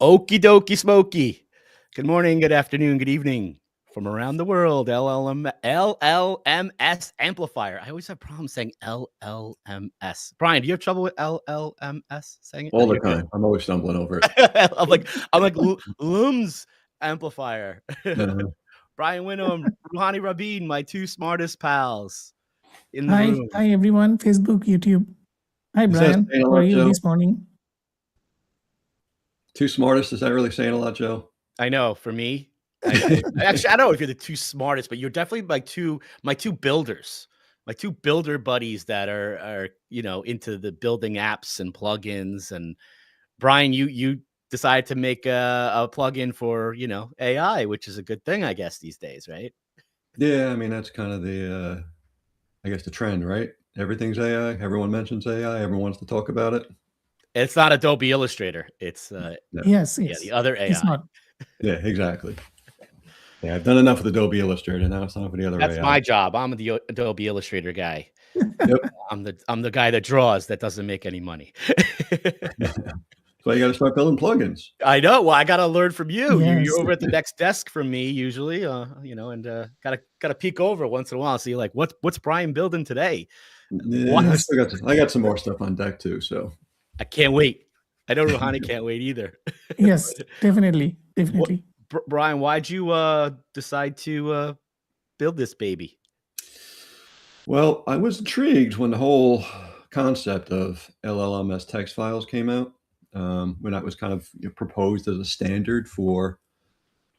Okie dokie smoky. Good morning, good afternoon, good evening from around the world. LLMS Amplifier. I always have problems saying LLMS. Brian, do you have trouble with LLMS saying it? All the time. I'm always stumbling over it. I'm like llms Amplifier. Brian Winum, Ruhani, Rabin, my two smartest pals in the room. Hi everyone, Facebook, YouTube. Hi Brian, how are you this morning? Two smartest, is that really saying a lot, Joe? I know, for me. Actually, I don't know if you're the two smartest, but you're definitely my two builders, my two builder buddies that are into the building apps and plugins. And Brian, you decided to make a plugin for AI, which is a good thing, I guess, these days, right? Yeah, I mean that's kind of the I guess the trend, right? Everything's AI. Everyone mentions AI. Everyone wants to talk about it. It's not Adobe Illustrator. It's yes, the other AI. It's not. Yeah, exactly. Yeah, I've done enough with Adobe Illustrator. Now it's time for the other AI. That's my job. I'm the Adobe Illustrator guy. Yep. I'm the guy that draws that doesn't make any money. So you got to start building plugins. I know. Well, I got to learn from you. Yes. You're over at the next desk from me usually, and gotta peek over once in a while. See, like, what's Brian building today? Yeah, I got some more stuff on deck too. So I can't wait. I know Ruhani can't wait either. Yes, definitely. Brian, why'd you decide to build this baby? Well, I was intrigued when the whole concept of LLMS text files came out. When that was kind of proposed as a standard for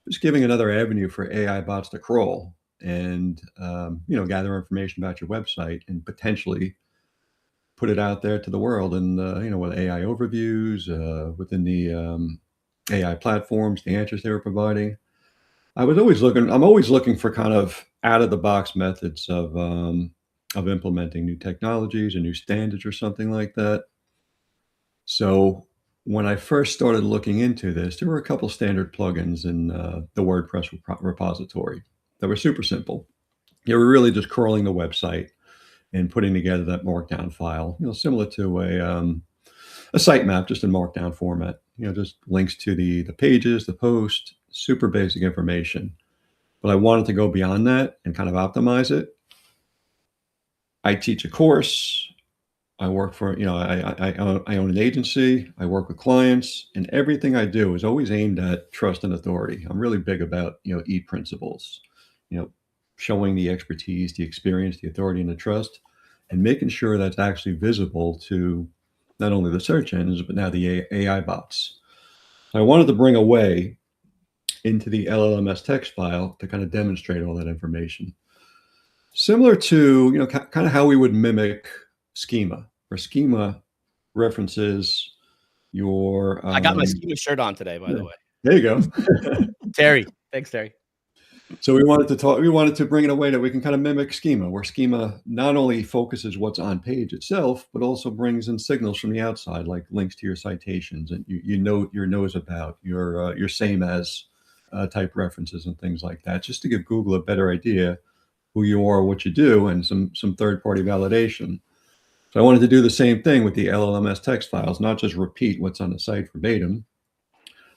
just giving another avenue for AI bots to crawl and gather information about your website and potentially put it out there to the world and with AI overviews within the AI platforms, the answers they were providing. I'm always looking for kind of out of the box methods of implementing new technologies or new standards or something like that. So when I first started looking into this, there were a couple standard plugins in the WordPress repository that were super simple. They were really just crawling the website and putting together that markdown file, similar to a sitemap, just in markdown format. Just links to the pages, the post, super basic information. But I wanted to go beyond that and kind of optimize it. I teach a course. I work for, I own an agency. I work with clients, and everything I do is always aimed at trust and authority. I'm really big about, EAT principles, showing the expertise, the experience, the authority, and the trust, and making sure that's actually visible to not only the search engines, but now the AI bots. So I wanted to bring a way into the LLMS text file to kind of demonstrate all that information. Similar to, kind of how we would mimic schema, where schema references your... I got my schema shirt on today, by the way. There you go. Terry. Thanks, Terry. So we wanted to bring in a way that we can kind of mimic schema, where schema not only focuses what's on page itself, but also brings in signals from the outside, like links to your citations and your knows about, your same as type references and things like that, just to give Google a better idea who you are, what you do, and some third-party validation. So I wanted to do the same thing with the LLMS text files, not just repeat what's on the site verbatim,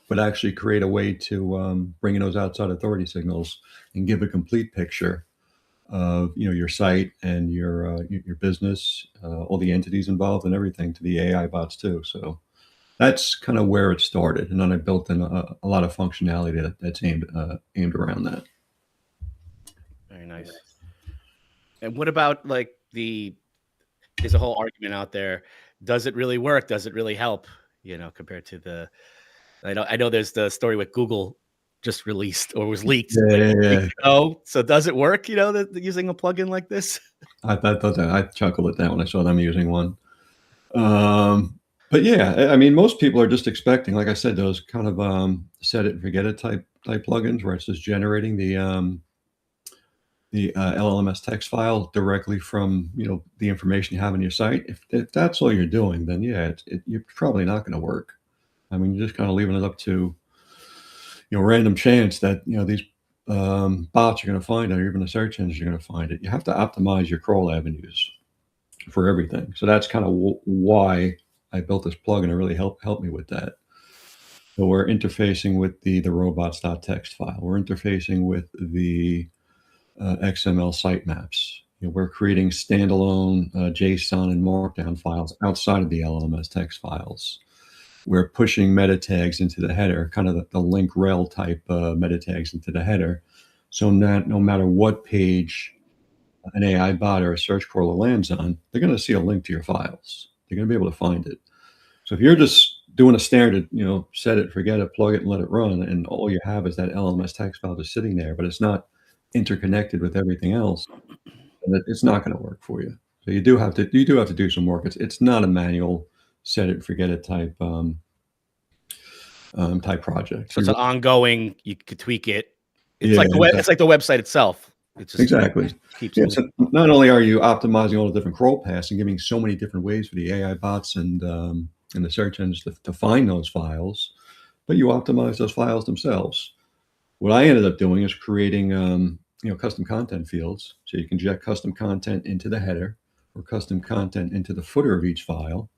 but actually create a way to bring in those outside authority signals and give a complete picture of your site and your business, all the entities involved and everything to the AI bots too. So that's kind of where it started, and then I built in a lot of functionality that's aimed around that. Very nice. And what about there's a whole argument out there. Does it really work? Does it really help? Compared to I know there's the story with Google just released or was leaked. Yeah. So does it work, using a plugin like this? I chuckled at that when I saw them using one. But yeah, I mean, most people are just expecting, like I said, those kind of set it and forget it type plugins where it's just generating the LLMS text file directly from the information you have on your site. If that's all you're doing, then yeah, you're probably not going to work. I mean, you're just kind of leaving it up to random chance that these bots are going to find it, or even the search engines are going to find it. You have to optimize your crawl avenues for everything. So that's kind of why I built this plugin to really help me with that. So we're interfacing with the robots.txt file. We're interfacing with the XML sitemaps. We're creating standalone JSON and Markdown files outside of the LLMS text files. We're pushing meta tags into the header, kind of the link rel type meta tags into the header. So no matter what page an AI bot or a search crawler lands on, they're going to see a link to your files. They're going to be able to find it. So if you're just doing a standard, set it, forget it, plug it, and let it run, and all you have is that LLMS text file just sitting there, but it's not interconnected with everything else, and it's not going to work for you. So you do have to do some work. It's not a manual set it, forget it type project. So it's an ongoing. You could tweak it. It's Yeah, like it's like the website itself. It just exactly. keeps so not only are you optimizing all the different crawl paths and giving so many different ways for the AI bots and the search engines to find those files, but you optimize those files themselves. What I ended up doing is creating custom content fields, so you can inject custom content into the header or custom content into the footer of each file.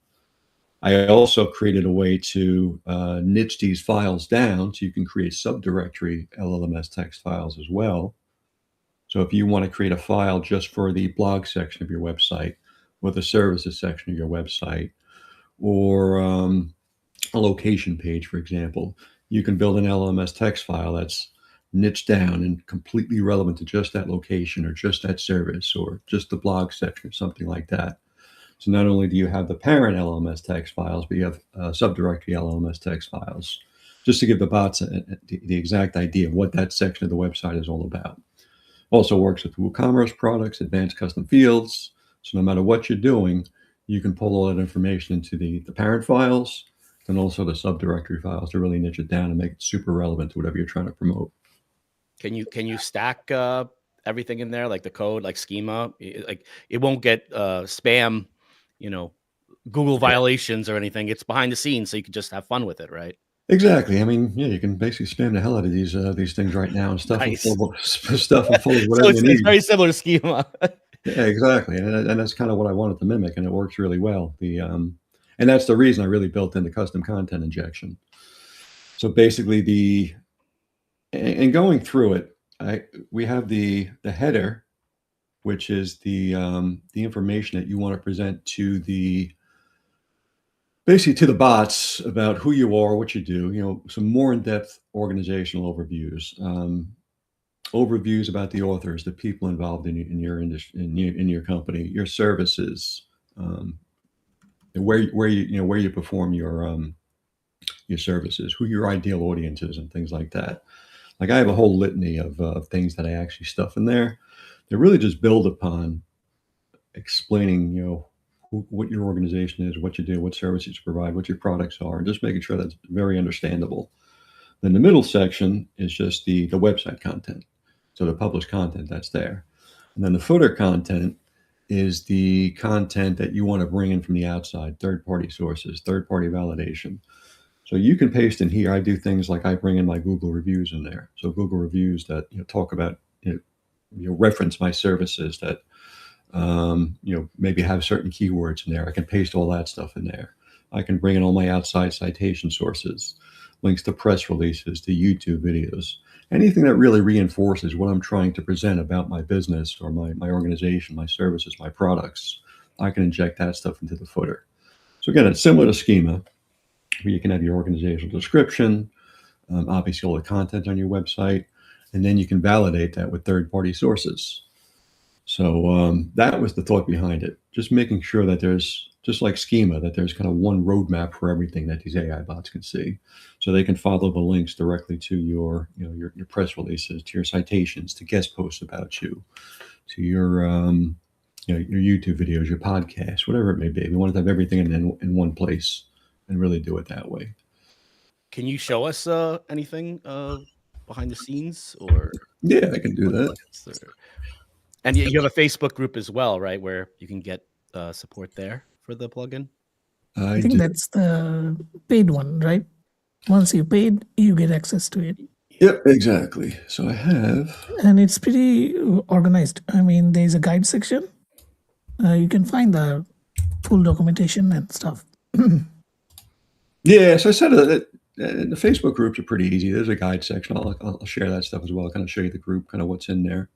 I also created a way to niche these files down so you can create subdirectory LLMS text files as well. So if you want to create a file just for the blog section of your website or the services section of your website or a location page, for example, you can build an LLMS text file that's niched down and completely relevant to just that location or just that service or just the blog section or something like that. So not only do you have the parent LLMS text files, but you have subdirectory LLMS text files, just to give the bots the exact idea of what that section of the website is all about. Also works with WooCommerce products, advanced custom fields. So no matter what you're doing, you can pull all that information into the parent files and also the subdirectory files to really niche it down and make it super relevant to whatever you're trying to promote. Can you stack everything in there, like the code, like schema? Like it won't get spam, Google violations or anything. It's behind the scenes, so you can just have fun with it, right? Exactly. I mean, yeah, you can basically spam the hell out of these things right now and stuff Nice. them full of whatever you need. It's very similar to schema. Yeah, exactly, and that's kind of what I wanted to mimic, and it works really well. And that's the reason I really built in the custom content injection. So basically, and going through it, we have the header, which is the information that you want to present to basically to the bots about who you are, what you do, some more in-depth organizational overviews, overviews about the authors, the people involved in your industry, in your company, your services, where you perform your services, who your ideal audience is, and things like that. Like I have a whole litany of things that I actually stuff in there. They really just build upon explaining, what your organization is, what you do, what services you provide, what your products are, and just making sure that's very understandable. Then the middle section is just the website content. So the published content that's there. And then the footer content is the content that you want to bring in from the outside, third-party sources, third-party validation. So you can paste in here. I do things like I bring in my Google reviews in there. So Google reviews that talk about, reference my services that, maybe have certain keywords in there. I can paste all that stuff in there. I can bring in all my outside citation sources, links to press releases, to YouTube videos, anything that really reinforces what I'm trying to present about my business or my organization, my services, my products. I can inject that stuff into the footer. So again, it's similar to schema, where you can have your organizational description, obviously all the content on your website, and then you can validate that with third-party sources. So that was the thought behind it, just making sure that there's, just like schema, that there's kind of one roadmap for everything that these AI bots can see. So they can follow the links directly to your press releases, to your citations, to guest posts about you, to your YouTube videos, your podcasts, whatever it may be. We want to have everything in one place and really do it that way. Can you show us anything behind the scenes, or? Yeah, I can do that. And you have a Facebook group as well, right, where you can get support there for the plugin? I think that's the paid one, right? Once you paid, you get access to it. Yep, exactly. So I have... And it's pretty organized. I mean, there's a guide section. You can find the full documentation and stuff. Yeah, so I said And the Facebook groups are pretty easy. There's a guide section. I'll share that stuff as well. I'll kind of show you the group, kind of what's in there.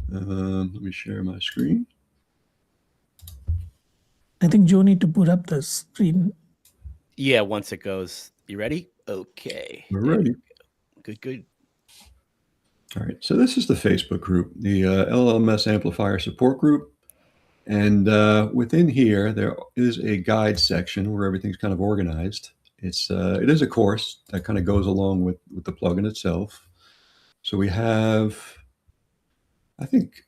Let me share my screen. I think Joe need to put up the screen. Yeah, once it goes. You ready? Okay. We're There ready. we go. Good, good. All right. So this is the Facebook group, the LLMS Amplifier support group. And within here, there is a guide section where everything's kind of organized. It is a course that kind of goes along with the plugin itself. So we have, I think,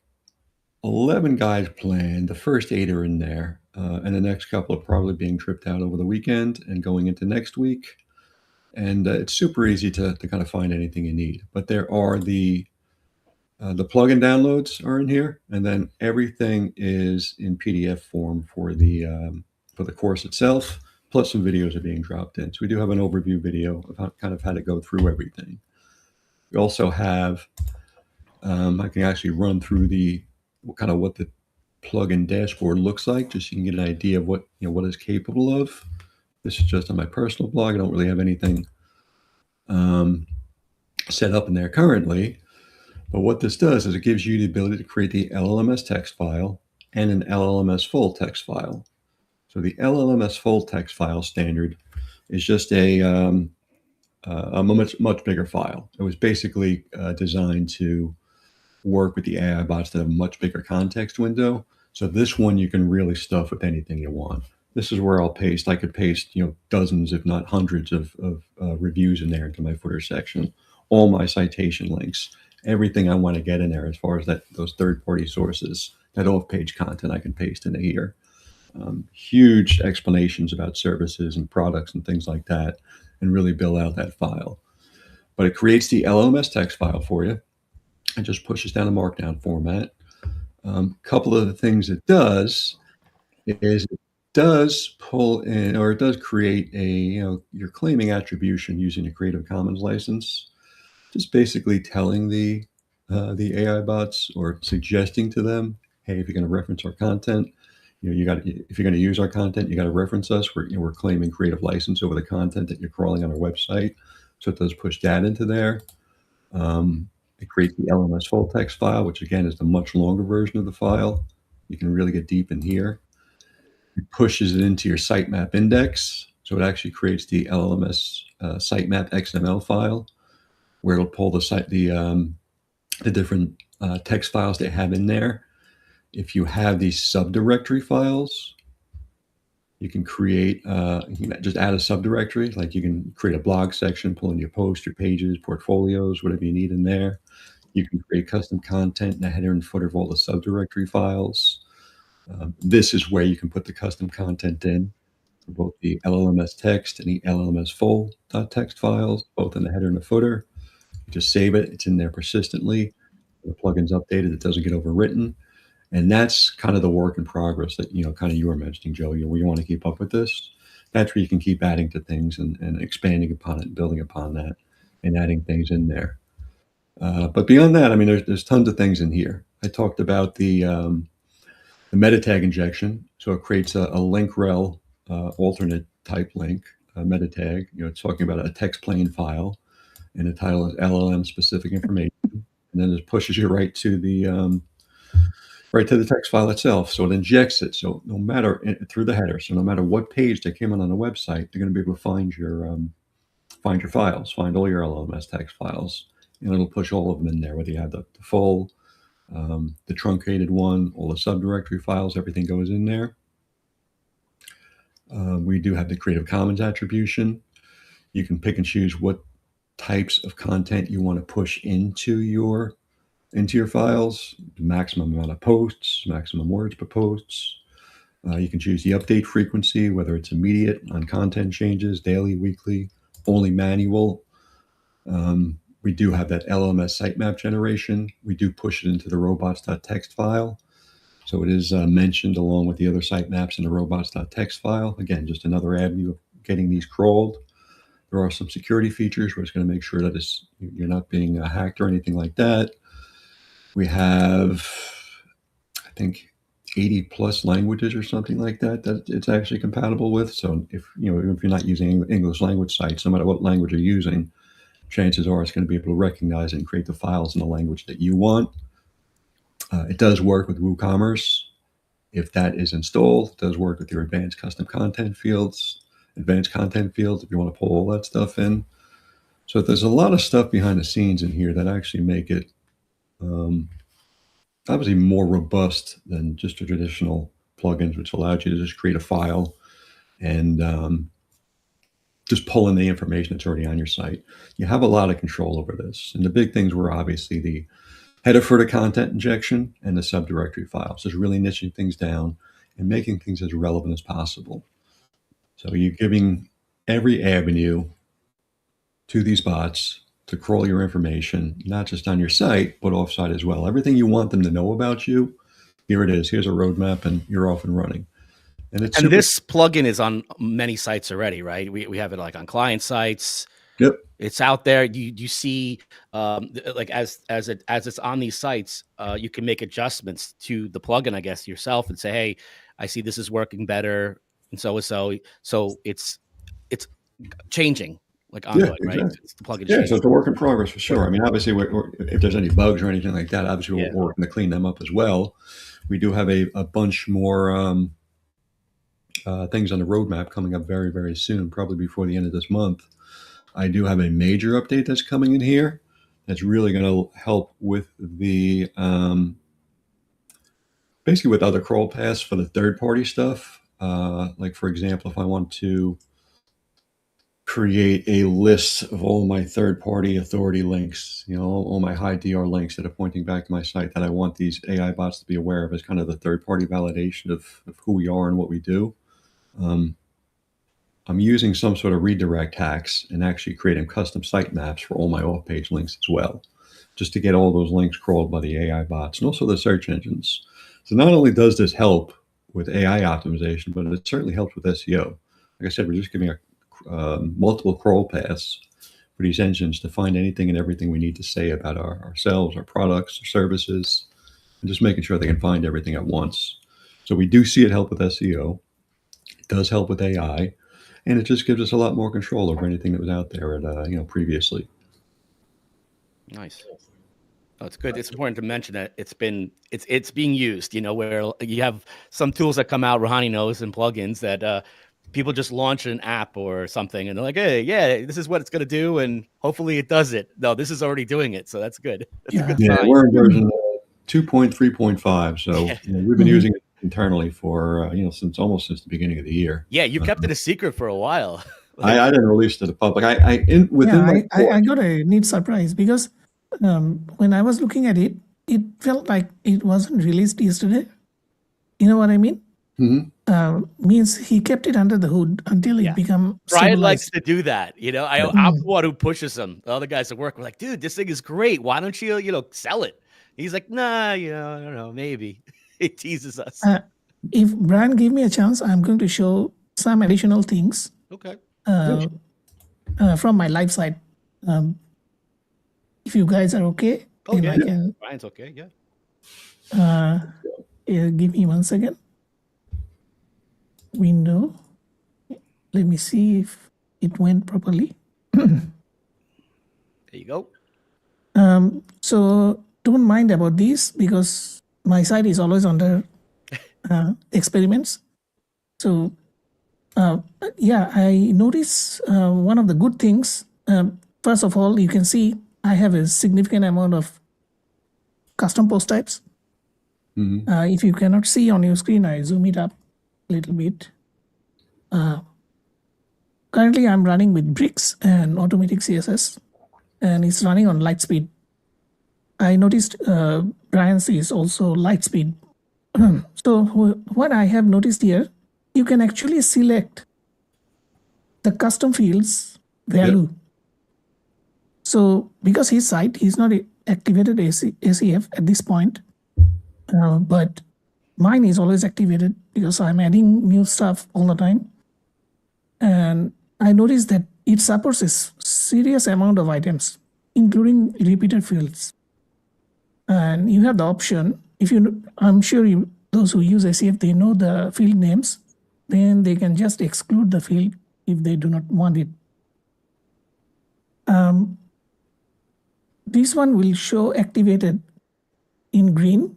11 guides planned. The first 8 are in there, and the next couple are probably being tripped out over the weekend and going into next week. And it's super easy to kind of find anything you need. But there are the plugin downloads are in here, and then everything is in PDF form for the course itself. Plus, some videos are being dropped in. So we do have an overview video of how to go through everything. We also have I can actually run through what the plugin dashboard looks like, just so you can get an idea of what it's capable of. This is just on my personal blog. I don't really have anything set up in there currently. But what this does is it gives you the ability to create the LLMS text file and an LLMS full text file. So the LLMS full text file standard is just a much bigger file. It was basically designed to work with the AI bots that have a much bigger context window. So this one you can really stuff with anything you want. This is where I could paste dozens, if not hundreds of reviews in there into my footer section, all my citation links, everything I want to get in there as far as those third-party sources, that off-page content I can paste into here. Huge explanations about services and products and things like that, and really build out that file. But it creates the LLMS text file for you and just pushes down a markdown format. Couple of the things it does is it does pull in, or it does create you're claiming attribution using a Creative Commons license, just basically telling the AI bots or suggesting to them, hey, if you're going to reference our content, if you're going to use our content, you got to reference us. We're claiming creative license over the content that you're crawling on our website. So it does push that into there. It creates the LMS full text file, which again is the much longer version of the file. You can really get deep in here. It pushes it into your sitemap index. So it actually creates the LLMS sitemap XML file, where it'll pull the different text files they have in there. If you have these subdirectory files, you can create, you can just add a subdirectory. Like you can create a blog section, pull in your posts, your pages, portfolios, whatever you need in there. You can create custom content in the header and footer of all the subdirectory files. This is where you can put the custom content in for both the LLMS text and the LLMS full.txt files, both in the header and the footer. You just save it. It's in there persistently. The plugin's updated. It doesn't get overwritten. And that's kind of the work in progress that, kind of you were mentioning, Joe, where you want to keep up with this. That's where you can keep adding to things and expanding upon it and building upon that and adding things in there. But beyond that, I mean, there's tons of things in here. I talked about the meta tag injection. So it creates a link rel alternate type link, meta tag. It's talking about a text plain file, and the title is LLM specific information. And then it pushes you right to the text file itself. So it injects it. So no matter through the header. So no matter what page they came on the website, they're going to be able to find your files, find all your LLMS text files, and it'll push all of them in there. Whether you have the full, the truncated one, all the subdirectory files, everything goes in there. We do have the Creative Commons attribution. You can pick and choose what types of content you want to push into your files, the maximum amount of posts, maximum words per posts. You can choose the update frequency, whether it's immediate on content changes, daily, weekly, only manual. We do have that LLMS sitemap generation. We do push it into the robots.txt file. So it is mentioned along with the other sitemaps in the robots.txt file. Again, just another avenue of getting these crawled. There are some security features where it's going to make sure that you're not being hacked or anything like that. We have, I think, 80 plus languages or something like that it's actually compatible with. So if you're not using English language sites, no matter what language you're using, chances are it's going to be able to recognize and create the files in the language that you want. It does work with WooCommerce. If that is installed, it does work with your advanced custom content fields, if you want to pull all that stuff in. So there's a lot of stuff behind the scenes in here that actually make it obviously more robust than just the traditional plugins, which allows you to just create a file and just pull in the information that's already on your site. You have a lot of control over this. And the big things were obviously the header footer content injection and the subdirectory files. Just really niching things down and making things as relevant as possible. So you're giving every avenue to these bots to crawl your information, not just on your site, but offsite as well. Everything you want them to know about you, here it is. Here's a roadmap, and you're off and running. And this plugin is on many sites already, right? We have it like on client sites. Yep. It's out there. You see, like as it's on these sites, you can make adjustments to the plugin, I guess, yourself, and say, hey, I see this is working better, and so. So it's changing, like ongoing, exactly. Right? It's the plugin. Yeah, so it's a work in progress for sure. I mean, obviously, if there's any bugs or anything like that, obviously we're working to clean them up as well. We do have a bunch more things on the roadmap coming up very, very soon, probably before the end of this month. I do have a major update that's coming in here that's really going to help with the basically with other crawl paths for the third-party stuff. Like, for example, if I want to create a list of all my third-party authority links, all my high DR links that are pointing back to my site that I want these AI bots to be aware of as kind of the third-party validation of who we are and what we do. I'm using some sort of redirect hacks and actually creating custom site maps for all my off-page links as well, just to get all those links crawled by the AI bots and also the search engines. So not only does this help with AI optimization, but it certainly helps with SEO. Like I said, we're just giving multiple crawl paths for these engines to find anything and everything we need to say about ourselves, our products, our services, and just making sure they can find everything at once. So we do see it help with SEO. It does help with AI. And it just gives us a lot more control over anything that was out there at, previously. Nice. Oh, it's good. It's important to mention that it's being used, where you have some tools that come out, Ruhani knows, and plugins that people just launch an app or something and they're like, hey, yeah, this is what it's going to do. And hopefully it does it. No, this is already doing it. So that's good. That's a good sign. We're in version 2.3.5. So we've been using it internally for since the beginning of the year. Yeah, you kept it a secret for a while. I didn't release it to the public. I got a neat surprise because when I was looking at it, it felt like it wasn't released yesterday. You know what I mean? Mm-hmm. Means he kept it under the hood until it became Brian likes to do that. I'm the one who pushes him. The other guys at work were like, dude, this thing is great. Why don't you sell it? He's like, nah, I don't know, maybe. It teases us. If Brian gave me a chance, I'm going to show some additional things. Okay. From my live site. If you guys are okay, Brian's okay. Yeah. Give me 1 second. Window. Let me see if it went properly. There you go. So don't mind about this because my site is always under experiments. So I notice one of the good things. First of all, you can see I have a significant amount of custom post types. Mm-hmm. If you cannot see on your screen, I zoom it up a little bit. Currently, I'm running with bricks and automatic CSS, and it's running on light speed. I noticed Brian's is also light speed. So what I have noticed here, you can actually select the custom fields value. Yep. So because his site, he's not activated ACF at this point, but mine is always activated because I'm adding new stuff all the time. And I noticed that it supports a serious amount of items, including repeated fields. And you have the option, I'm sure those who use SEF, they know the field names, then they can just exclude the field if they do not want it. This one will show activated in green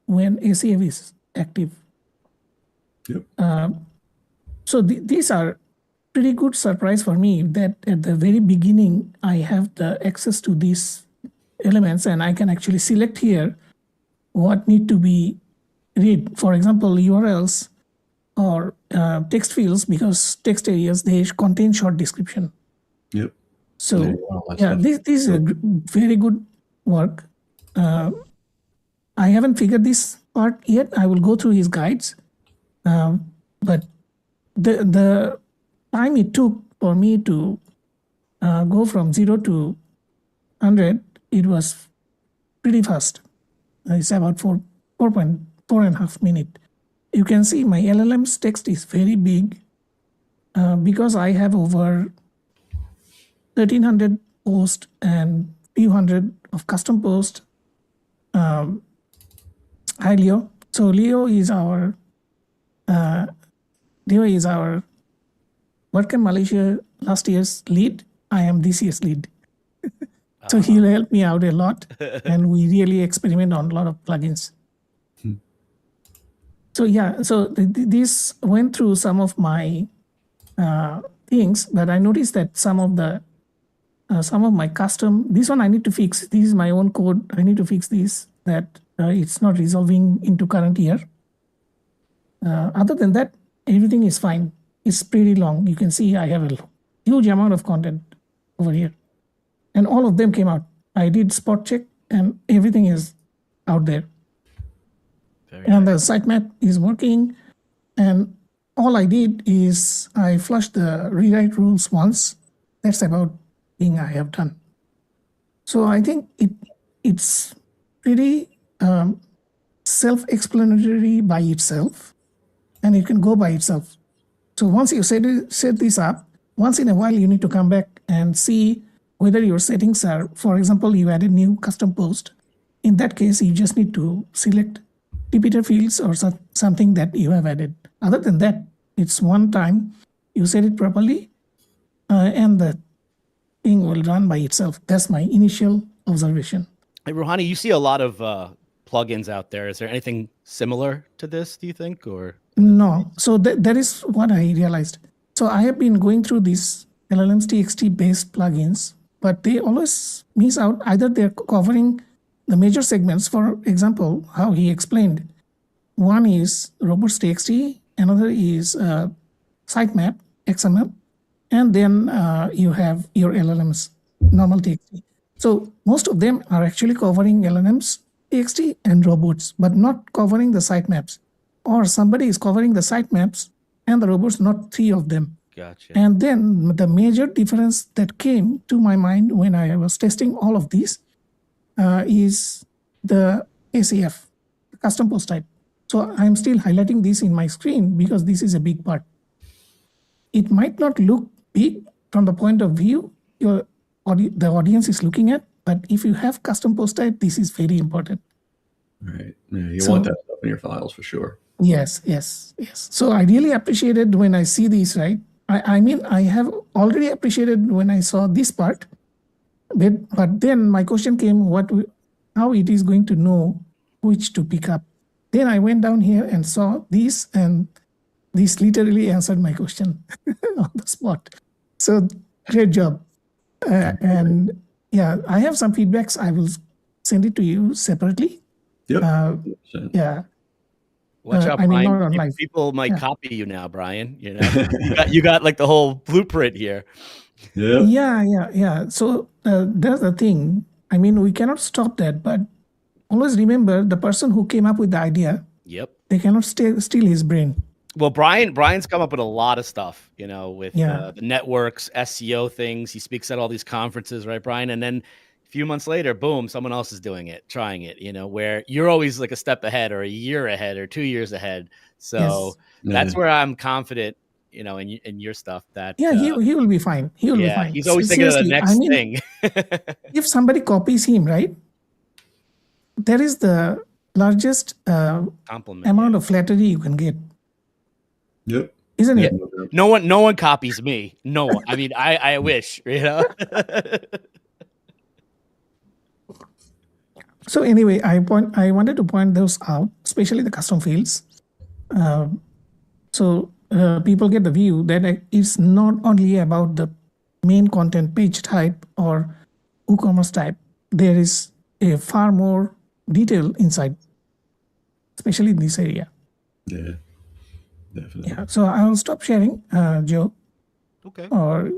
when SEF is active. Yep. So these are pretty good surprise for me that at the very beginning, I have the access to these elements and I can actually select here what need to be read. For example, URLs or text fields, because text areas, they contain short description. Yep. So yeah, this is a very good work. I haven't figured this part yet. I will go through his guides. But the time it took for me to go from 0 to 100, it was pretty fast. It's about 4.5 minutes. You can see my LLM's text is very big because I have over 1,300 posts and few hundred of custom posts. Hi, Leo. So Leo is our WordCamp Malaysia last year's lead. I am this year's lead. So he'll help me out a lot, and we really experiment on a lot of plugins. So yeah, so this went through some of my things, but I noticed that some of my custom, this one I need to fix. This is my own code. I need to fix this, that it's not resolving into current year. Other than that, everything is fine. It's pretty long. You can see I have a huge amount of content over here. And all of them came out. I did spot check and everything is out there. And the sitemap is working. And all I did is I flushed the rewrite rules once. That's about thing I have done. So I think it's pretty self-explanatory by itself, and it can go by itself. So once you set this up, once in a while you need to come back and see whether your settings are, for example, you added new custom post. In that case, you just need to select repeater fields or something that you have added. Other than that, it's one time you set it properly, and the thing will run by itself. That's my initial observation. Hey, Ruhani, you see a lot of plugins out there. Is there anything similar to this, do you think? Or no. So that is what I realized. So I have been going through these llms.txt based plugins, but they always miss out. Either they're covering the major segments. For example, how he explained, one is robots.txt, another is sitemap, XML, and then you have your LLMs, normal TXT. So most of them are actually covering LLMs, TXT, and robots, but not covering the sitemaps. Or somebody is covering the sitemaps and the robots, not three of them. Gotcha. And then the major difference that came to my mind when I was testing all of these is the ACF, the custom post type. So I'm still highlighting this in my screen because this is a big part. It might not look big from the point of view the audience is looking at, but if you have custom post type, this is very important. Right. Yeah, you want that stuff in your files for sure. Yes. So I really appreciated when I see these, right? I mean, I have already appreciated when I saw this part, but then my question came, how it is going to know which to pick up. Then I went down here and saw this, and this literally answered my question on the spot. So great job. And yeah, I have some feedbacks. I will send it to you separately. Yep. Yeah. Watch out, I mean, Brian. not on live. People might copy you now, Brian. You know, you got like the whole blueprint here. Yeah. So that's the thing. I mean, we cannot stop that, but always remember the person who came up with the idea. Yep. They cannot steal his brain. Well, Brian's come up with a lot of stuff, you know, with the networks, SEO things. He speaks at all these conferences, right, Brian? And then a few months later, boom, someone else is doing it, trying it, you know, where you're always like a step ahead or a year ahead or 2 years ahead. So that's where I'm confident, you know, in your stuff that. Yeah, he will be fine. He will be fine. He's always thinking of the next thing. If somebody copies him, right, there is the largest Compliment. amount of flattery you can get, Yep. isn't Yeah. it? No one copies me. No one. I mean, I wish, you know. So anyway, I wanted to point those out, especially the custom fields. So people get the view that it's not only about the main content page type or WooCommerce type. There is a far more detail inside, especially in this area. Yeah, definitely. Yeah. So I'll stop sharing, Joe. Okay. Or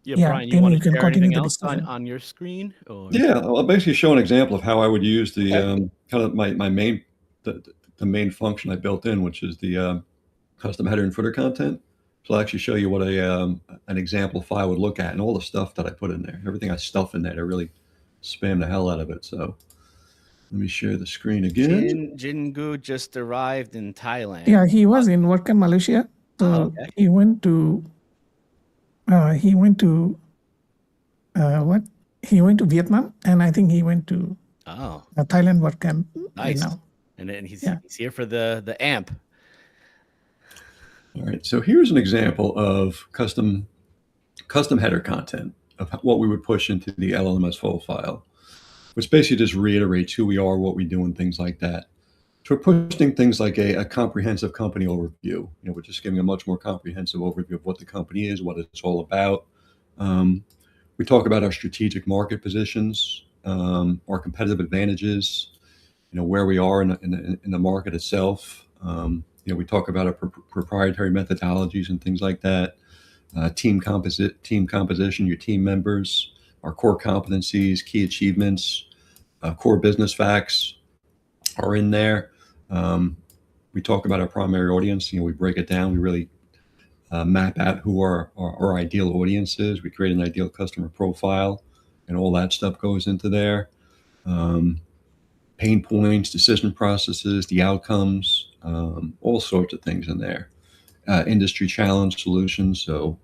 yeah, Brian, you then want you to can share continue anything the else discussion. on your screen? Or? Yeah, I'll basically show an example of how I would use the kind of my main the main function I built in, which is the custom header and footer content. So I'll actually show you what an example file would look at and all the stuff that I put in there. Everything I stuff in there, I really spam the hell out of it. So let me share the screen again. Jingu just arrived in Thailand. Yeah, he was in Work in Malaysia. So okay. he went to what? He went to Vietnam, and I think he went to Thailand work camp right now. And then he's here for the AMP. All right, so here's an example of custom header content of what we would push into the LLMS full file, which basically just reiterates who we are, what we do, and things like that. So we're pushing things like a comprehensive company overview. We're just giving a much more comprehensive overview of what the company is, what it's all about. We talk about our strategic market positions, our competitive advantages, where we are in the market itself. We talk about our proprietary methodologies and things like that. Team composition, your team members, our core competencies, key achievements, core business facts are in there. We talk about our primary audience. We break it down. We really map out who our ideal audience is. We create an ideal customer profile, and all that stuff goes into there. Pain points, decision processes, the outcomes, all sorts of things in there. Industry challenge solutions, so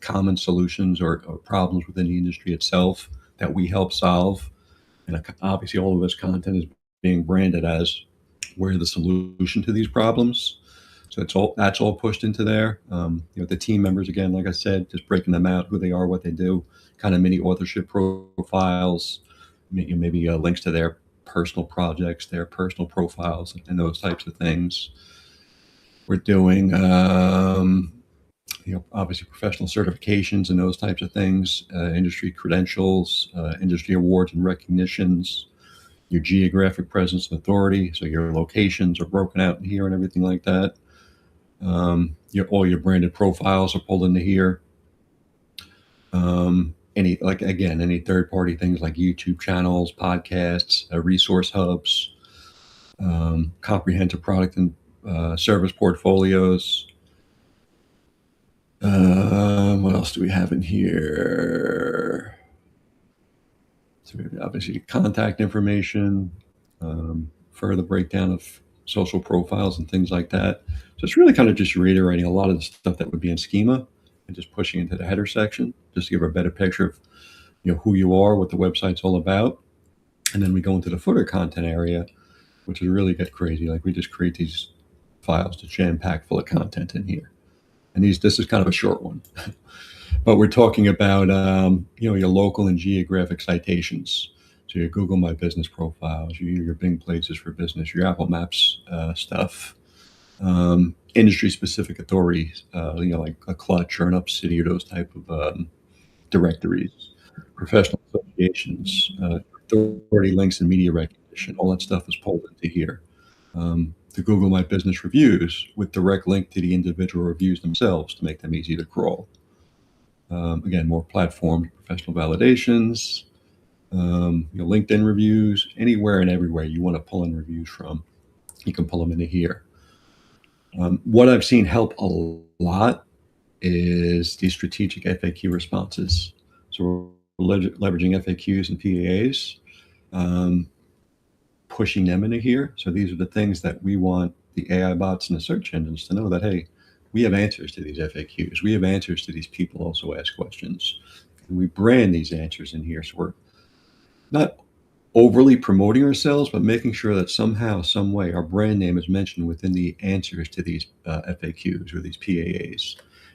common solutions or problems within the industry itself that we help solve. And obviously all of this content is being branded as we're the solution to these problems. So that's all pushed into there. The team members, again, like I said, just breaking them out, who they are, what they do, kind of mini authorship profiles, maybe links to their personal projects, their personal profiles, and those types of things. We're doing, obviously professional certifications and those types of things, industry credentials, industry awards and recognitions, your geographic presence and authority. So your locations are broken out in here and everything like that. All your branded profiles are pulled into here. Any third-party things like YouTube channels, podcasts, resource hubs, comprehensive product and service portfolios. What else do we have in here? So we have obviously contact information, further breakdown of social profiles and things like that. So it's really kind of just reiterating a lot of the stuff that would be in schema and just pushing into the header section, just to give a better picture of who you are, what the website's all about. And then we go into the footer content area, which is really get crazy. Like we just create these files to jam-pack full of content in here. And this is kind of a short one. But we're talking about your local and geographic citations. So your Google My Business profiles, your Bing Places for Business, your Apple Maps stuff, industry-specific authorities, like a Clutch or an Upcity or those type of directories, professional associations, authority links and media recognition. All that stuff is pulled into here. The Google My Business reviews with direct link to the individual reviews themselves to make them easy to crawl. Again, more platform professional validations, LinkedIn reviews, anywhere and everywhere you want to pull in reviews from, you can pull them into here. What I've seen help a lot is these strategic FAQ responses. So we're leveraging FAQs and PAAs, pushing them into here. So these are the things that we want the AI bots and the search engines to know that, hey, we have answers to these FAQs. We have answers to these people also ask questions. And we brand these answers in here. So we're not overly promoting ourselves, but making sure that somehow, some way, our brand name is mentioned within the answers to these FAQs or these PAAs.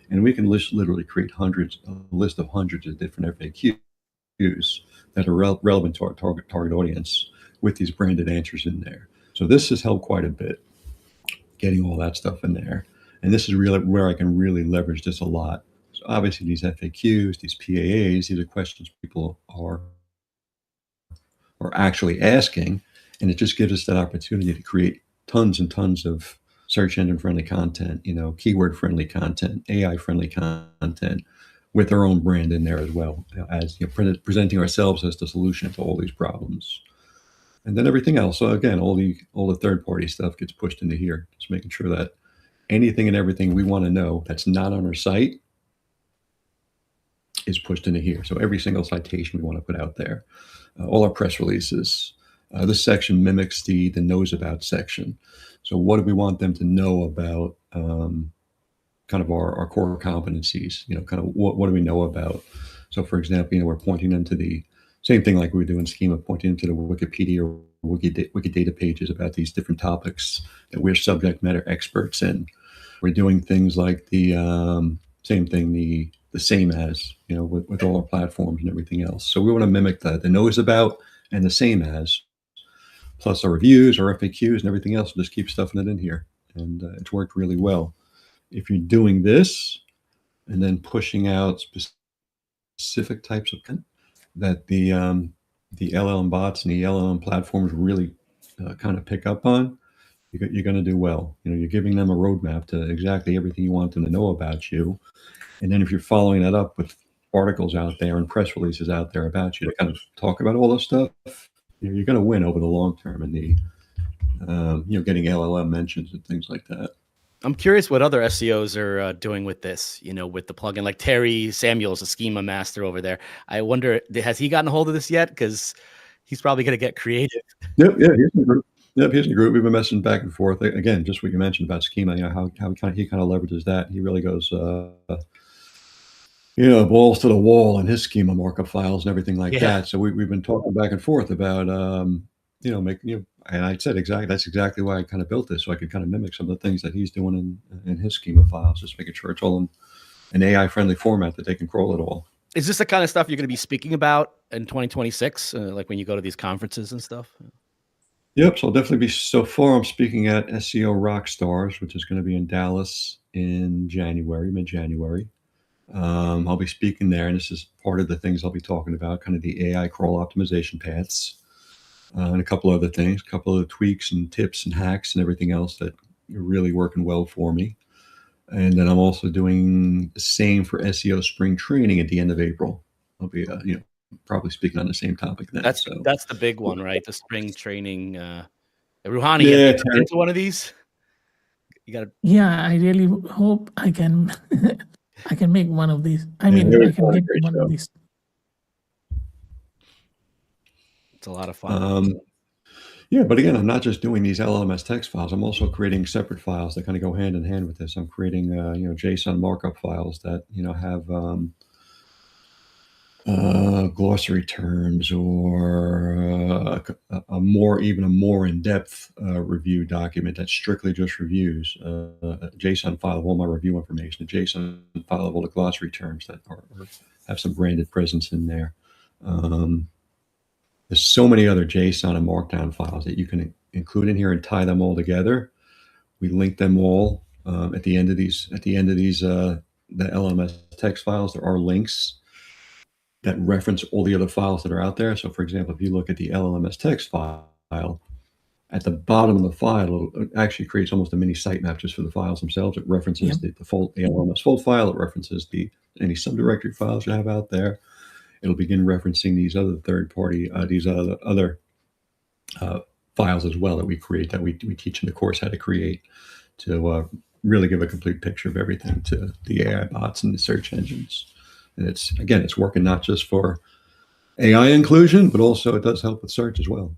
And we can literally create a list of hundreds of different FAQs that are relevant to our target audience with these branded answers in there. So this has helped quite a bit, getting all that stuff in there. And this is really where I can really leverage this a lot. So obviously these FAQs, these PAAs, these are questions people are actually asking, and it just gives us that opportunity to create tons and tons of search engine friendly content, keyword friendly content, AI friendly content with our own brand in there as well, as presenting ourselves as the solution to all these problems. And then everything else. So again, all the third party stuff gets pushed into here, just making sure that anything and everything we want to know that's not on our site is pushed into here. So every single citation we want to put out there, all our press releases. This section mimics the knows about section. So what do we want them to know about kind of our core competencies, kind of what do we know about? So for example, we're pointing them to the same thing like we do in Schema, pointing them to the Wikipedia or Wikidata pages about these different topics that we're subject matter experts in. We're doing things like the same thing, the same as, with all our platforms and everything else. So we want to mimic the knows about and the same as, plus our reviews, our FAQs, and everything else. Just keep stuffing it in here. And it's worked really well. If you're doing this and then pushing out specific types of content that the LLM bots and the LLM platforms really kind of pick up on, you're going to do well. You're giving them a roadmap to exactly everything you want them to know about you. And then if you're following that up with articles out there and press releases out there about you to kind of talk about all this stuff, you're going to win over the long term in the, getting LLM mentions and things like that. I'm curious what other SEOs are doing with this, with the plugin. Like Terry Samuels, a schema master over there. I wonder, has he gotten a hold of this yet? Because he's probably going to get creative. Yep, yeah, he's in the group. Yep, he's in the group. We've been messaging back and forth. Again, just what you mentioned about schema, how he kind of leverages that. He really goes, balls to the wall in his schema markup files and everything like that. So we've been talking back and forth about, making, and I said that's exactly why I kind of built this, so I could kind of mimic some of the things that he's doing in his schema files, just making sure it's all in an AI friendly format that they can crawl it all. Is this the kind of stuff you're going to be speaking about in 2026, like when you go to these conferences and stuff? Yep. So I'll definitely be. So far, I'm speaking at SEO Rockstars, which is going to be in Dallas in mid-January. I'll be speaking there, and this is part of the things I'll be talking about, kind of the AI crawl optimization paths. And a couple other things, a couple of tweaks and tips and hacks and everything else that are really working well for me. And then I'm also doing the same for SEO spring training at the end of April. I'll be, probably speaking on the same topic then. That's the big one, right? The spring training. Ruhani, into one of these? You got to. Yeah, I really hope I can. I can make one of these. I can get one of these. It's a lot of fun. Yeah, but again, I'm not just doing these LLMS text files. I'm also creating separate files that kind of go hand in hand with this. I'm creating, JSON markup files that, have glossary terms or a more in-depth review document that strictly just reviews, a JSON file of all my review information, a JSON file of all the glossary terms that have some branded presence in there. There's so many other JSON and Markdown files that you can include in here and tie them all together. We link them all at the end of these. The LLMS text files, there are links that reference all the other files that are out there. So, for example, if you look at the LLMS text file, at the bottom of the file, it actually creates almost a mini sitemap just for the files themselves. It references the default LLMS full file. It references any subdirectory files you have out there. It'll begin referencing these other third-party, these other files as well that we create, that we teach in the course how to create, to really give a complete picture of everything to the AI bots and the search engines. And it's working not just for AI inclusion, but also it does help with search as well.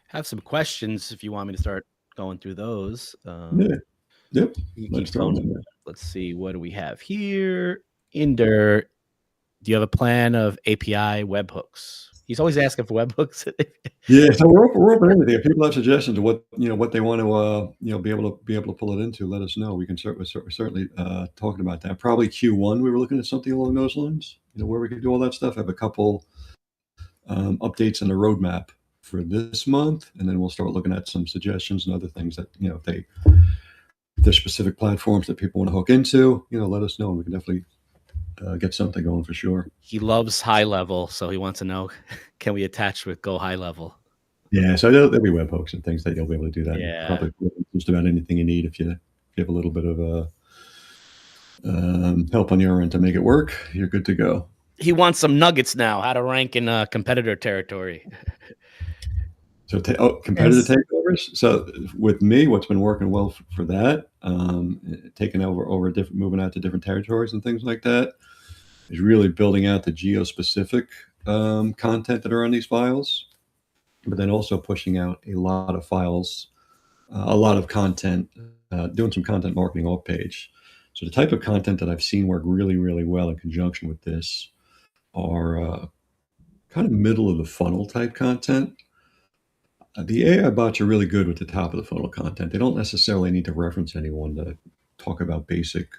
Have some questions if you want me to start going through those. Yep. Let's see, what do we have here? Inder, do you have a plan of API webhooks? He's always asking for webhooks. Yeah, so we're open to anything. If people have suggestions of what what they want to be able to pull it into, let us know. We can certainly talking about that. Probably Q1 we were looking at something along those lines. Where we could do all that stuff. I have a couple updates on the roadmap for this month, and then we'll start looking at some suggestions and other things that if there's specific platforms that people want to hook into, let us know. We can definitely get something going for sure. He loves high level, so he wants to know, can we attach with Go High Level? Yeah, so there'll be webhooks and things that you'll be able to do that. Yeah. Probably just about anything you need if you have a little bit of help on your end to make it work, you're good to go. He wants some nuggets now, how to rank in competitor territory. So competitive takeovers. So with me, what's been working well for that, taking over different, moving out to different territories and things like that, is really building out the geo-specific content that are on these files, but then also pushing out a lot of files, a lot of content, doing some content marketing off page. So the type of content that I've seen work really, really well in conjunction with this are kind of middle of the funnel type content. The AI bots are really good with the top of the funnel content. They don't necessarily need to reference anyone to talk about basic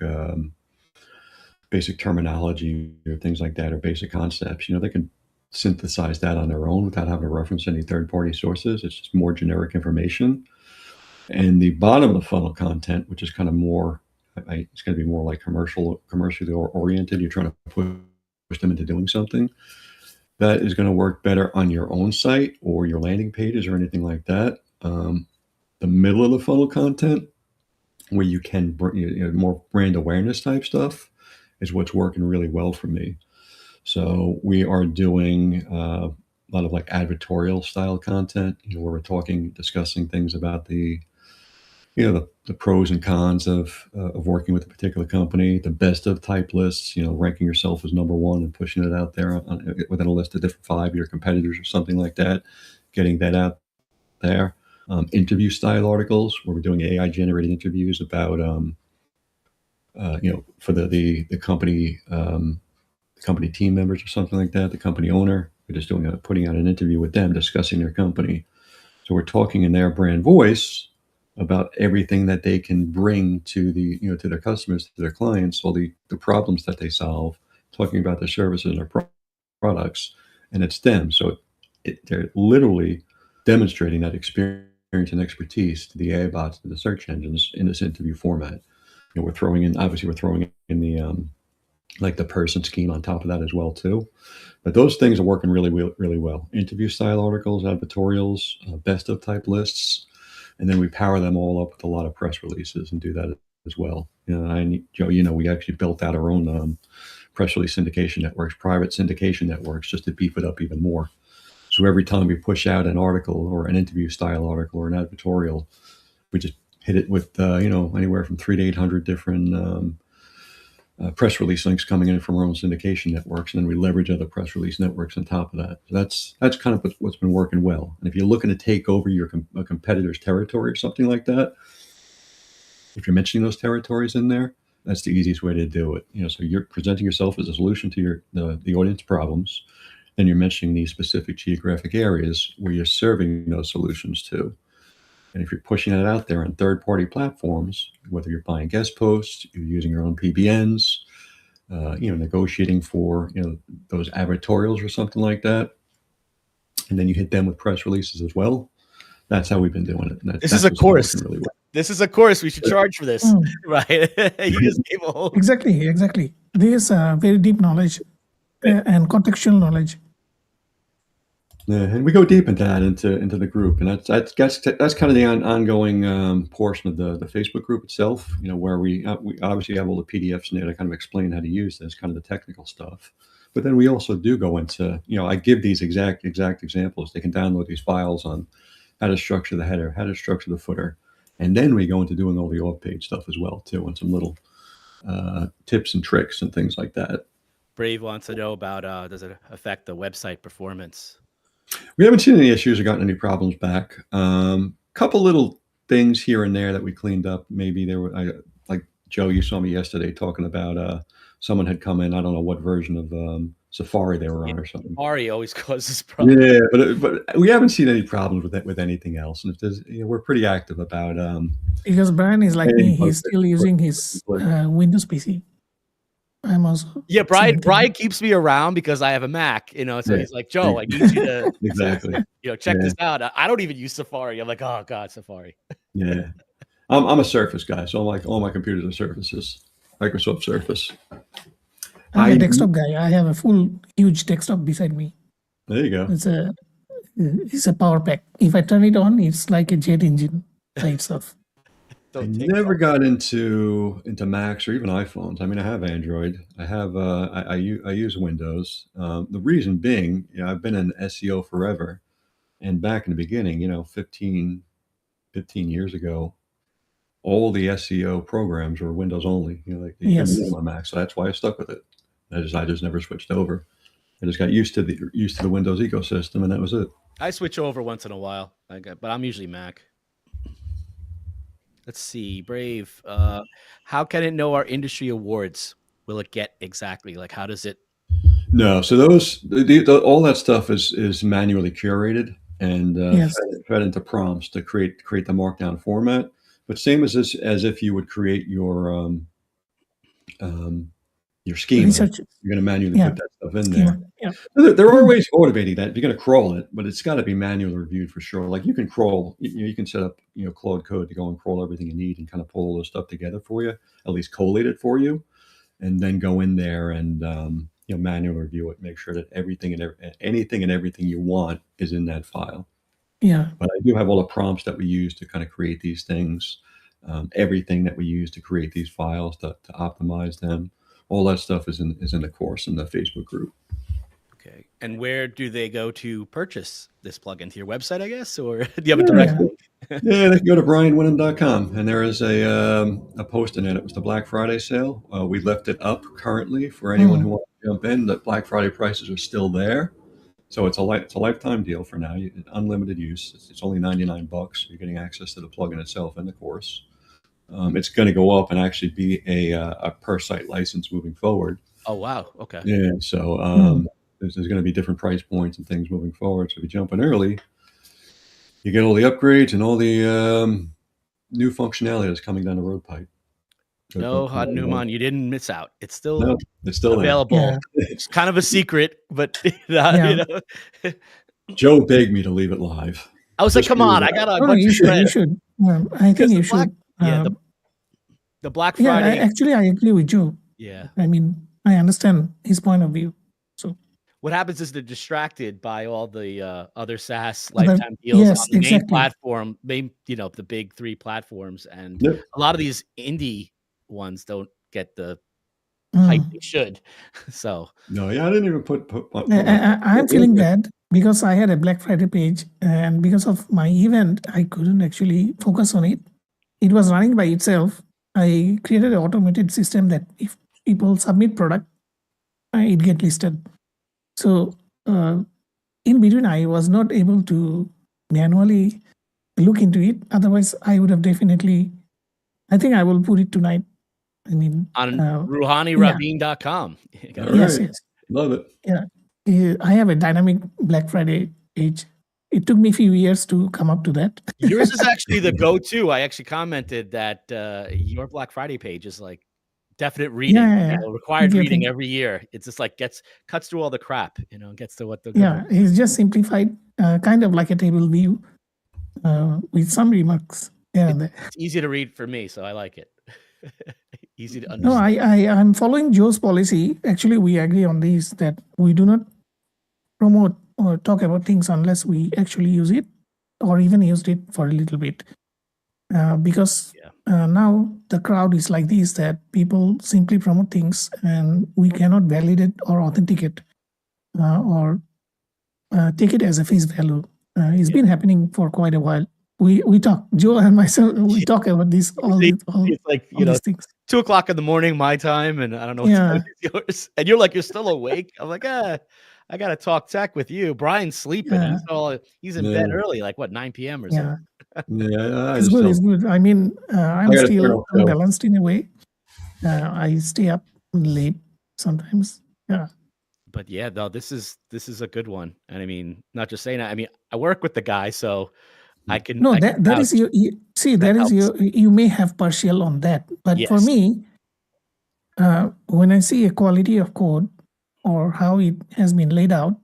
terminology or things like that, or basic concepts. They can synthesize that on their own without having to reference any third-party sources. It's just more generic information. And the bottom of the funnel content, which is kind of more, it's going to be more like commercially oriented. You're trying to push them into doing something. That is going to work better on your own site or your landing pages or anything like that. The middle of the funnel content, where you can bring more brand awareness type stuff, is what's working really well for me. So we are doing a lot of like advertorial style content, where we're discussing things about the pros and cons of working with a particular company, the best of type lists, ranking yourself as number one and pushing it out there within a list of different 5 of your competitors or something like that, getting that out there. Interview style articles, where we're doing AI generated interviews about, for the company team members or something like that, the company owner. We're just putting out an interview with them, discussing their company. So we're talking in their brand voice about everything that they can bring to to their customers, to their clients, all the problems that they solve, talking about their services and their products, and it's them. So they're literally demonstrating that experience and expertise to the AI bots, to the search engines in this interview format. We're throwing in the like the person scheme on top of that as well too. But those things are working really, really well. Interview style articles, advertorials, best of type lists. And then we power them all up with a lot of press releases and do that as well. Joe, we actually built out our own press release syndication networks, private syndication networks, just to beef it up even more. So every time we push out an article or an interview style article or an advertorial, we just hit it with anywhere from 300 to 800 different press release links coming in from our own syndication networks, and then we leverage other press release networks on top of that. So that's kind of what's been working well. And if you're looking to take over a competitor's territory or something like that, if you're mentioning those territories in there, that's the easiest way to do it. So you're presenting yourself as a solution to the audience problems, then you're mentioning these specific geographic areas where you're serving those solutions to. And if you're pushing it out there on third-party platforms, whether you're buying guest posts, you're using your own PBNs, negotiating for those advertorials or something like that, and then you hit them with press releases as well. That's how we've been doing it. This is a course. Really well. This is a course. We should charge for this, right? You just gave a whole. Exactly. There's very deep knowledge and contextual knowledge. Yeah, and we go deep into that into the group, and that's kind of the ongoing portion of the Facebook group itself. Where we obviously have all the PDFs in there to kind of explain how to use this, kind of the technical stuff. But then we also do go into I give these exact examples. They can download these files on how to structure the header, how to structure the footer, and then we go into doing all the off-page stuff as well too, and some little tips and tricks and things like that. Brave wants to know about does it affect the website performance? We haven't seen any issues or gotten any problems back. Couple little things here and there that we cleaned up. Maybe there were, like Joe, you saw me yesterday talking about someone had come in. I don't know what version of Safari they were on or something. Safari always causes problems. Yeah, but we haven't seen any problems with it with anything else, and if there's, we're pretty active about. Because Brian is like me; he's still using his Windows PC. I'm also Brian keeps me around because I have a Mac, so he's like, Joe, I need you to exactly. Check this out. I don't even use Safari. I'm like, oh God, Safari. Yeah. I'm a Surface guy, so all my computers are Surfaces, Microsoft Surface. I'm a desktop guy. I have a huge desktop beside me. There you go. It's a power pack. If I turn it on, it's like a jet engine by itself. I never got into Macs or even iPhones. I mean, I have Android. I have I use Windows. The reason being, I've been in SEO forever, and back in the beginning, 15 years ago, all the SEO programs were Windows only. Like they couldn't use my Mac, so that's why I stuck with it. I just never switched over. I just got used to the Windows ecosystem, and that was it. I switch over once in a while, but I'm usually Mac. Let's see, Brave. How can it know our industry awards? Will it get exactly? Like, how does it? No, so all that stuff is manually curated and fed into prompts to create the markdown format. But same as if you would create your schema, you're going to manually put that stuff in there. Yeah. There are ways of automating that. You're going to crawl it, but it's got to be manually reviewed for sure. Like you can crawl, you can set up, Claude Code to go and crawl everything you need and kind of pull all this stuff together for you, at least collate it for you, and then go in there and manually review it, make sure that anything and everything you want is in that file. Yeah. But I do have all the prompts that we use to kind of create these things, everything that we use to create these files to optimize them. All that stuff is in the course in the Facebook group. Okay. And where do they go to purchase this plugin? To your website, I guess, or do you have a direct link? Yeah, they can go to brianwinum.com, and there is a post in it. It was the Black Friday sale. We left it up currently for anyone who wants to jump in. The Black Friday prices are still there, so it's a lifetime deal for now. Unlimited use. It's only $99. You're getting access to the plugin itself and the course. It's going to go up and actually be a per site license moving forward. Oh wow! Okay. Yeah. So there's going to be different price points and things moving forward. So if you jump in early, you get all the upgrades and all the new functionality that's coming down the road pipe. No, Numan, you didn't miss out. It's still available. Yeah. It's kind of a secret, but Joe begged me to leave it live. I was like, "Come on, I got a bunch you of should. You should. I think you should. The Black Friday. Actually, I agree with Joe. Yeah. I mean, I understand his point of view. So what happens is they're distracted by all the other SaaS lifetime deals on the main platform, the big three platforms, and a lot of these indie ones don't get the hype they should. So no, I didn't even put I'm feeling bad because I had a Black Friday page, and because of my event, I couldn't actually focus on it. It was running by itself. I created an automated system that if people submit product, it get listed. So in between, I was not able to manually look into it. Otherwise, I would have definitely. I think I will put it tonight. I mean, on RuhaniRabin.com. Yes. Love it. Yeah, I have a dynamic Black Friday page. It took me a few years to come up to that. Yours is actually the go-to. I actually commented that your Black Friday page is like definite reading, required reading every year. It's just like cuts through all the crap, gets to what the it's just simplified, kind of like a table view with some remarks. It's easy to read for me, so I like it. Easy to understand. No, I'm following Joe's policy. Actually, we agree on this that we do not promote or talk about things unless we actually use it or even used it for a little bit. Because now the crowd is like this, that people simply promote things and we cannot validate or authenticate or take it as a face value. It's been happening for quite a while. We talk, Joe and myself, we talk about this it's like, these things. 2:00 in the morning, my time, and I don't know what time is yours. And you're still awake. I'm like, I got to talk tech with you. Brian's sleeping. He's in bed early, like what, 9 p.m. or something. It's good. It's good. I mean, I'm still unbalanced in a way. I stay up late sometimes. Yeah. But yeah, no, this is a good one. And I mean, not just saying that. I mean, I work with the guy, so I can. No, I can that is vouch. see, That that is helps. you may have partial on that, but for Yes. me, when I see a quality of code or how it has been laid out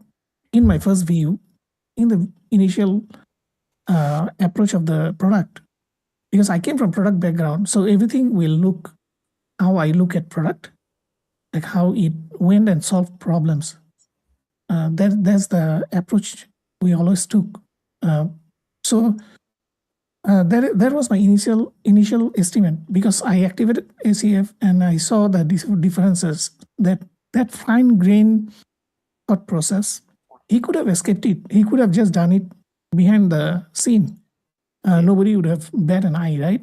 in my first view, in the initial approach of the product, because I came from product background, so everything will look how I look at product, like how it went and solved problems. That's the approach we always took. So that was my initial estimate, because I activated ACF and I saw the differences, that fine grain thought process. He could have escaped it. He could have just done it behind the scene. Nobody would have bat an eye, right?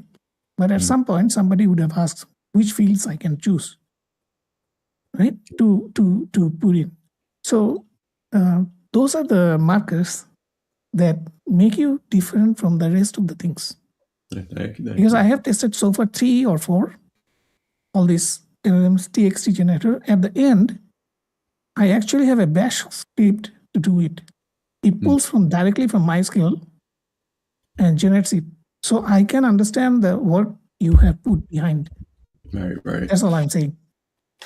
But at some point, somebody would have asked which fields I can choose, right? To put in. So those are the markers that make you different from the rest of the things. Thank you. Because I have tested so far 3 or 4, all these LLMs.txt generator. At the end, I actually have a bash script to do it. It pulls directly from MySQL and generates it. So I can understand the work you have put behind. Right. That's all I'm saying.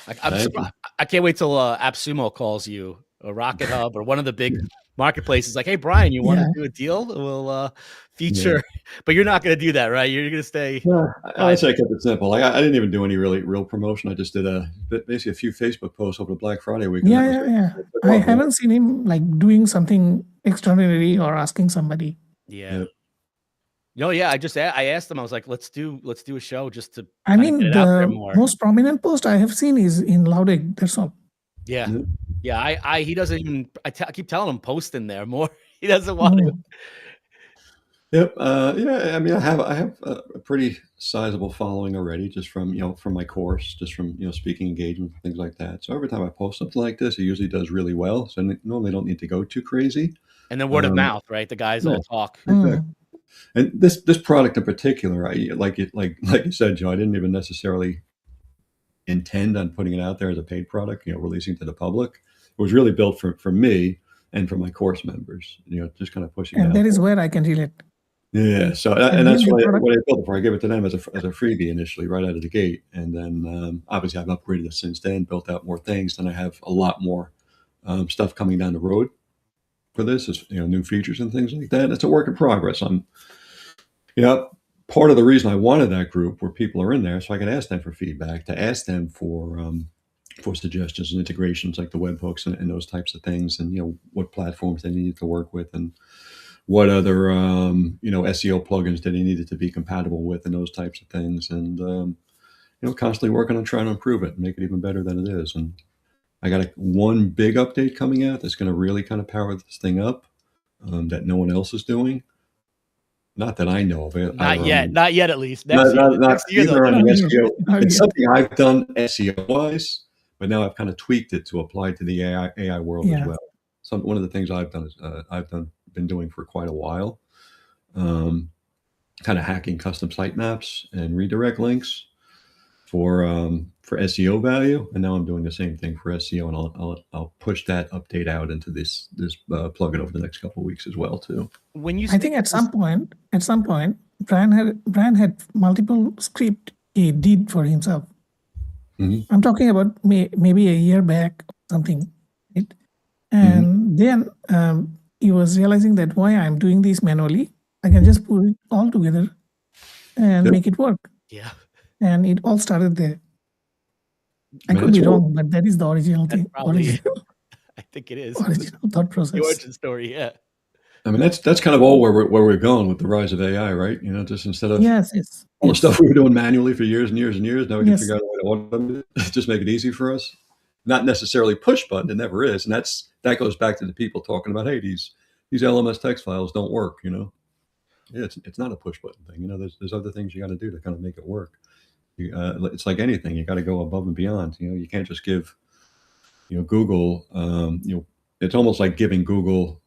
I can't wait till AppSumo calls you, or Rocket Hub, or one of the big marketplaces. Like, hey, Brian, you want to do a deal? We'll feature, but you're not going to do that, right? You're going to stay. I say I kept it simple. Like I didn't even do any real promotion. I just did basically a few Facebook posts over the Black Friday weekend. Yeah. I haven't seen him like doing something extraordinary or asking somebody. Yeah. No, yeah. I asked them. I was like, let's do a show just to. I mean, get it out there the more. most prominent post I have seen is in LoudEgg. That's all. Yeah. Yeah. He doesn't even. I keep telling him post in there more. He doesn't want to. Yep. I mean, I have a pretty sizable following already, just from my course, just from speaking engagements and things like that. So every time I post something like this, it usually does really well. So I normally don't need to go too crazy. And then word of mouth, right? The guys all talk. Exactly. And this product in particular, like you said, Joe, I didn't even necessarily intend on putting it out there as a paid product, releasing to the public. It was really built for me and for my course members, just kind of pushing it out. And that is where I can relate. Yeah. So, and that's what I built it for. I gave it to them as a freebie initially, right out of the gate. And then obviously I've upgraded it since then, built out more things. Then I have a lot more stuff coming down the road for this, is new features and things like that. And it's a work in progress. I'm, part of the reason I wanted that group where people are in there, so I can ask them for feedback, to ask them for suggestions and integrations, like the webhooks and those types of things, and what platforms they needed to work with, and what other SEO plugins that they needed to be compatible with, and those types of things, and constantly working on trying to improve it and make it even better than it is. And I got one big update coming out that's going to really kind of power this thing up, that no one else is doing. Not that I know of it. Not yet, at least. Next year, though, on the SEO. It's something I've done SEO wise, but now I've kind of tweaked it to apply to the AI world as well. One of the things I've done is been doing for quite a while, kind of hacking custom sitemaps and redirect links for SEO value, and now I'm doing the same thing for SEO, and I'll push that update out into this plugin over the next couple of weeks as well too. I think at some point, Brian had multiple script he did for himself. I'm talking about maybe a year back or something, right? And then he was realizing that why I'm doing this manually, I can just put it all together and make it work. Yeah. And it all started there. I could be wrong, but that is the original thing. I think it is. Original thought process. The origin story, yeah. I mean, that's kind of all where we're going with the rise of AI, right? Just instead of all the stuff we were doing manually for years and years and years, now we can figure out a way to automate it, just make it easy for us. Not necessarily push button, it never is, and that goes back to the people talking about, hey, these LMS text files don't work. Yeah, it's not a push button thing. There's other things you got to do to kind of make it work. It's like anything, you got to go above and beyond. You can't just give, Google. It's almost like giving Google,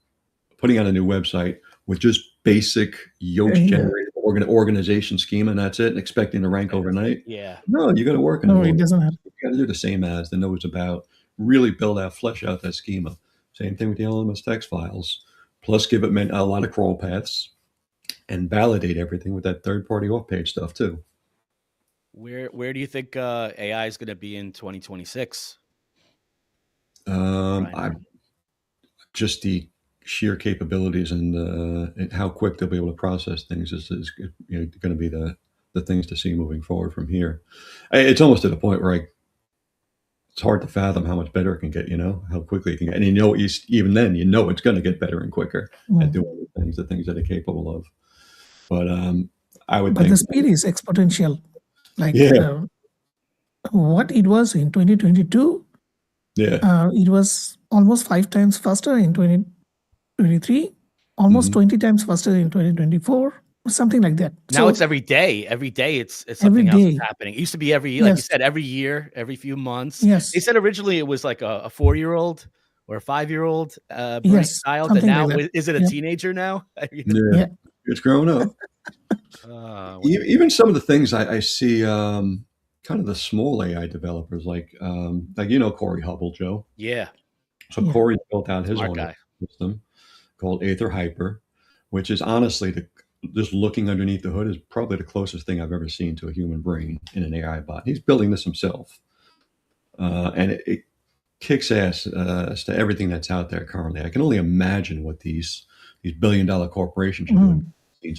putting out a new website with just basic Yoast generated organization schema, and that's it, and expecting to rank overnight. Yeah. No, you got to work. No, it doesn't have. You got to do the same as, that knows about really flesh out that schema. Same thing with the LLMS text files. Plus, give it a lot of crawl paths and validate everything with that third-party off-page stuff too. Where do you think AI is going to be in 2026? Just the sheer capabilities and how quick they'll be able to process things is going to be the things to see moving forward from here. It's almost to the point where it's hard to fathom how much better it can get, how quickly it can get. And even then, it's going to get better and quicker at doing the things that it's capable of. But I would think the speed is exponential. What it was in 2022, it was almost 5 times faster in 2023, almost 20 times faster in 2024, or something like that. Now it's every day. Every day it's something else is happening. It used to be like you said, every year, every few months. Yes. They said originally it was like a 4-year-old or a 5-year-old child, and now is it a teenager now? It's growing up. Even some of the things I see, kind of the small AI developers, like Corey Hubble, Joe. Yeah. So Corey built out his own system called Aether Hyper, which is honestly just looking underneath the hood is probably the closest thing I've ever seen to a human brain in an AI bot. He's building this himself, and it kicks ass as to everything that's out there currently. I can only imagine what these billion-dollar corporations are doing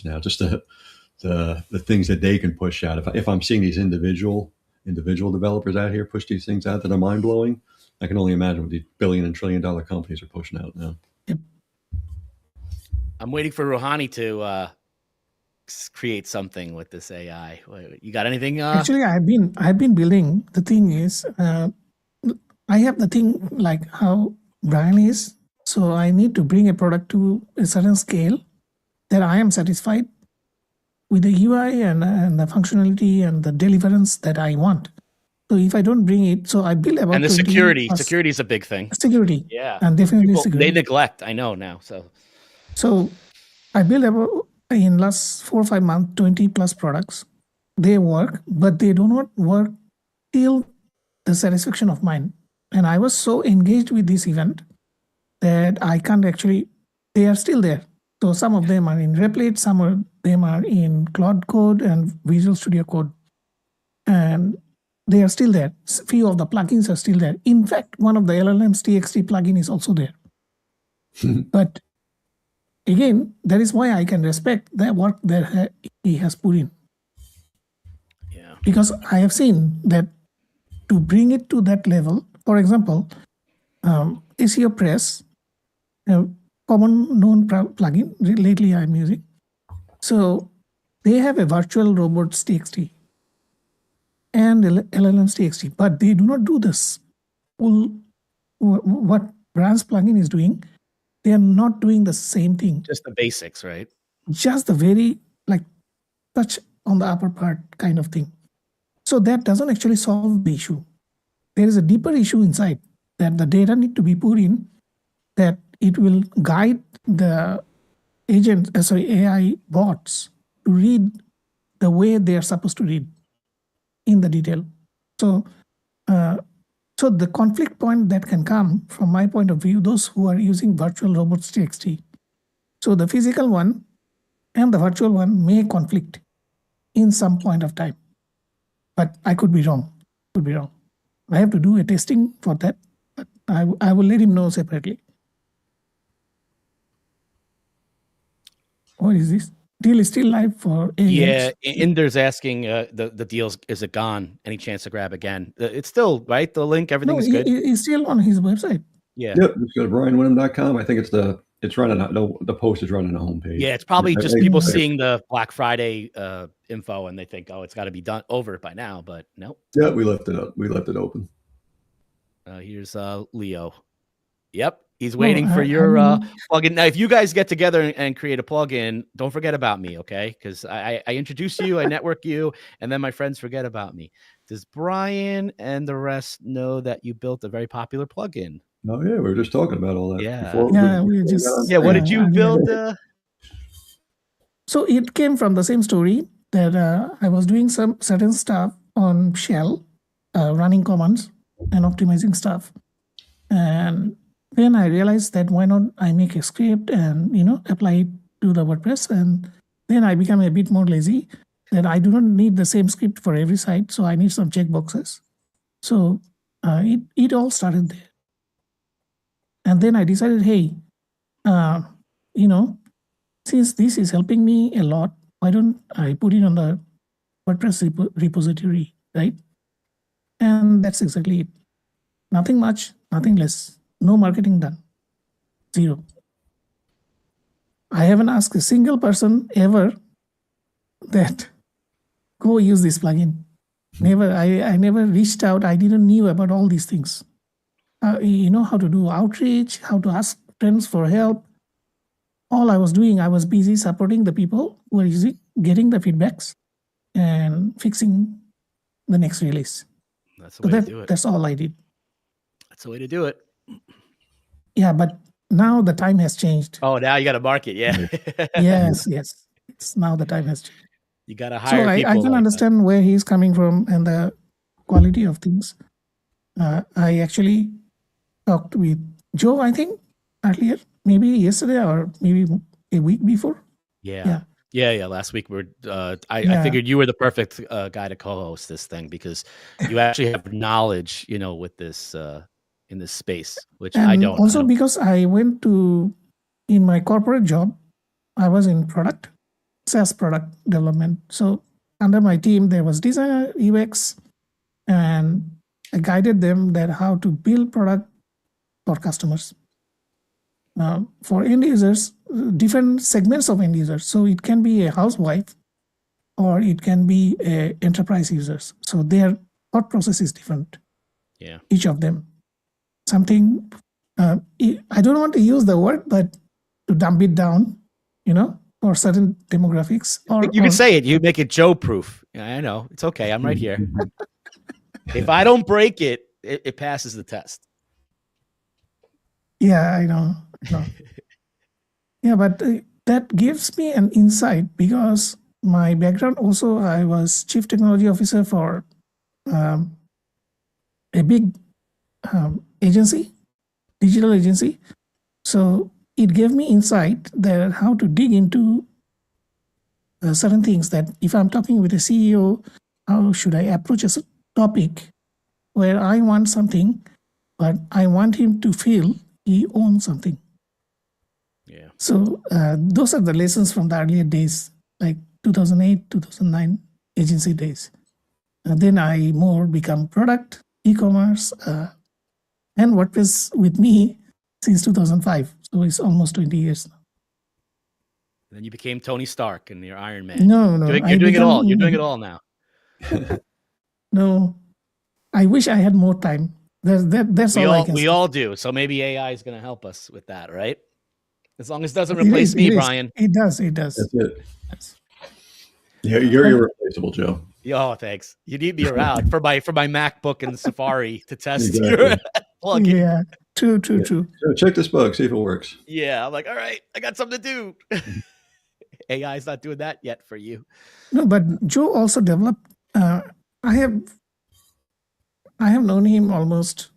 now. Just the things that they can push out. If I'm seeing these individual developers out here push these things out that are mind blowing, I can only imagine what these billion and trillion dollar companies are pushing out now. Yep. I'm waiting for Ruhani to create something with this AI. You got anything? Actually, I've been building. The thing is, I have the thing like how Brian is. So I need to bring a product to a certain scale that I am satisfied with the UI and the functionality and the deliverance that I want. So if I don't bring it, so I build about... And the security. Security is a big thing. Security. Yeah. And definitely security. They neglect, I know now. So I build about, in last 4 or 5 months, 20 plus products. They work, but they do not work till the satisfaction of mine. And I was so engaged with this event that I can't actually... They are still there. So some of them are in Replit, some of them are in Cloud Code and Visual Studio Code. And they are still there. Few of the plugins are still there. In fact, one of the llms.txt plugin is also there. But again, that is why I can respect the work that he has put in. Yeah. Because I have seen that to bring it to that level, for example, SEO Press, common known plugin, lately I'm using. So they have a virtual robots.txt and LLMs.txt, but they do not do this. What Brian's plugin is doing, they are not doing the same thing. Just the basics, right? Just the very touch on the upper part kind of thing. So that doesn't actually solve the issue. There is a deeper issue inside that the data need to be put in, that it will guide the AI bots to read the way they are supposed to read in the detail. So the conflict point that can come from my point of view, those who are using virtual robots.txt. So the physical one and the virtual one may conflict in some point of time, but I could be wrong. I have to do a testing for that, but I will let him know separately. What is this? Deal is still live for AX. Yeah, Inder's asking the deals, is it gone? Any chance to grab again? It's still, right? The link, everything is good? It's still on his website. Yeah. Yep, just go to brianwinum.com. I think it's running, the post is running a homepage. Yeah, it's probably just people seeing the Black Friday info and they think, oh, it's got to be done over by now, but nope. Yeah, we left it up. We left it open. Here's Leo. Yep. He's waiting for your plugin. Now, if you guys get together and create a plugin, don't forget about me, okay? Because I introduce you, I network you, and then my friends forget about me. Does Brian and the rest know that you built a very popular plugin? Oh, yeah, we were just talking about all that. Yeah. What did you build? So it came from the same story that I was doing some certain stuff on Shell, running commands and optimizing stuff. And then I realized that why not I make a script and, apply it to the WordPress. And then I become a bit more lazy that I do not need the same script for every site. So I need some checkboxes. So it all started there. And then I decided, hey, since this is helping me a lot, why don't I put it on the WordPress repository, right? And that's exactly it. Nothing much, nothing less. No marketing done. Zero. I haven't asked a single person ever that go use this plugin. Never. I never reached out. I didn't knew about all these things. How to do outreach, how to ask friends for help. All I was doing, I was busy supporting the people who are using, getting the feedbacks, and fixing the next release. That's the way to do it. That's all I did. That's the way to do it. Yeah, but now the time has changed. Oh, now you got to market. Yeah. yes. It's now the time has changed. You got to hire people. I can understand where he's coming from and the quality of things. I actually talked with Joe, I think, earlier, maybe yesterday or maybe a week before. Yeah. Last week I figured you were the perfect guy to co-host this thing because you actually have knowledge, with this in this space, which and I don't. Also because I went to, in my corporate job, I was in SaaS product development. So under my team, there was designer, UX, and I guided them that how to build product for customers. For end users, different segments of end users. So it can be a housewife or it can be enterprise users. So their thought process is different. Yeah. Each of them. Something, I don't want to use the word, but to dump it down, for certain demographics. You can say it. You make it Joe-proof. I know. It's okay. I'm right here. If I don't break it, it passes the test. Yeah, I know. Yeah, but that gives me an insight because my background also, I was chief technology officer for a big agency, digital agency. So it gave me insight that how to dig into certain things that if I'm talking with a CEO, how should I approach a topic where I want something, but I want him to feel he owns something. Yeah. So those are the lessons from the earlier days, like 2008, 2009 agency days. Then I more become product, e-commerce, and WordPress with me since 2005. So it's almost 20 years now. Then you became Tony Stark and you're Iron Man. No. You're doing it all. You're doing it all now. No, I wish I had more time. That's all I can say. We all do. So maybe AI is going to help us with that, right? As long as it doesn't replace me, Brian. It does. That's it. Yeah, you're irreplaceable, Joe. Oh, thanks. You need me around for my MacBook and Safari to test your plugin. Yeah, true. So check this bug, see if it works. Yeah, I'm like, all right, I got something to do. AI is not doing that yet for you. No, but Joe also developed. I have known him almost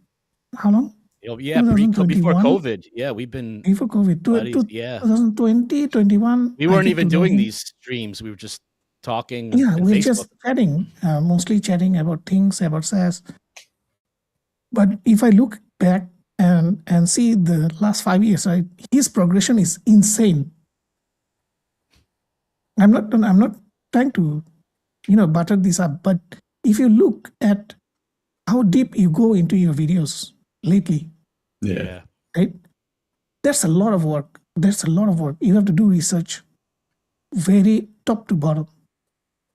how long? Yeah, before COVID. Yeah, we've been before COVID. 2020, 21. We weren't even doing these streams. We were just talking. Yeah, we were Facebook. just chatting, mostly chatting about things, about SaaS. But if I look back and see the last 5 years, right, his progression is insane. I'm not trying to, butter this up, but if you look at how deep you go into your videos lately, yeah, right, there's a lot of work. You have to do research, very top to bottom,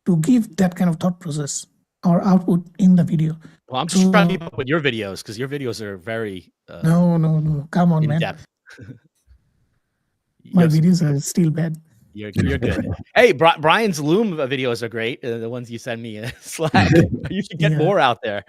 to give that kind of thought process or output in the video. Well, I'm just trying to keep up with your videos because your videos are very no. Come on, man. Depth. My videos are still bad. You're good. Hey, Brian's Loom videos are great. The ones you send me in Slack. You should get more out there.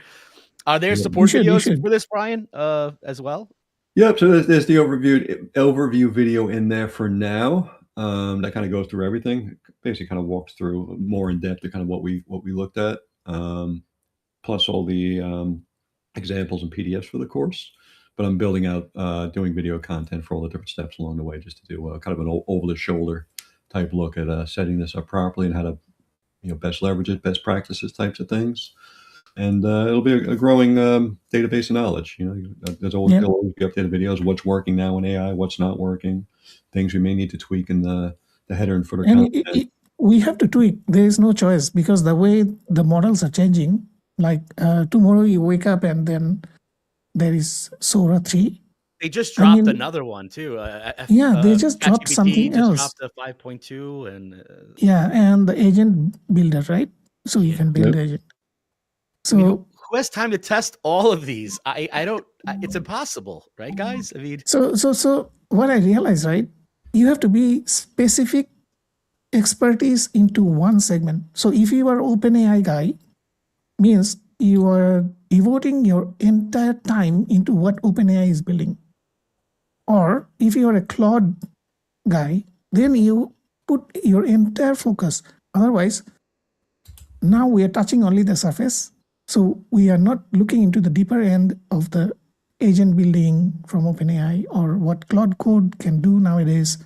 Are there support videos for this, Brian, as well? Yep. So there's the overview video in there for now. That kind of goes through everything. Basically, kind of walks through more in depth to kind of what we looked at, plus all the examples and PDFs for the course. but I'm building out, doing video content for all the different steps along the way, just to do kind of an over-the-shoulder type look at setting this up properly and how to, best leverage it, best practices types of things. And it'll be a growing database of knowledge. There's always, there'll always be updated videos, what's working now in AI, what's not working, things we may need to tweak in the header and footer content. We have to tweak. There is no choice, because the way the models are changing, like tomorrow you wake up and then there is Sora 3. They just dropped another one too. They just dropped something else. Dropped a 5.2 and and the agent builder, right? So you can build agent. So who has time to test all of these? I don't. It's impossible, right, guys? I mean, so what I realized, right? You have to be specific expertise into one segment. So if you are OpenAI guy, means you are devoting your entire time into what OpenAI is building. Or if you are a Claude guy, then you put your entire focus. Otherwise, now we are touching only the surface. So we are not looking into the deeper end of the agent building from OpenAI or what Claude Code can do nowadays.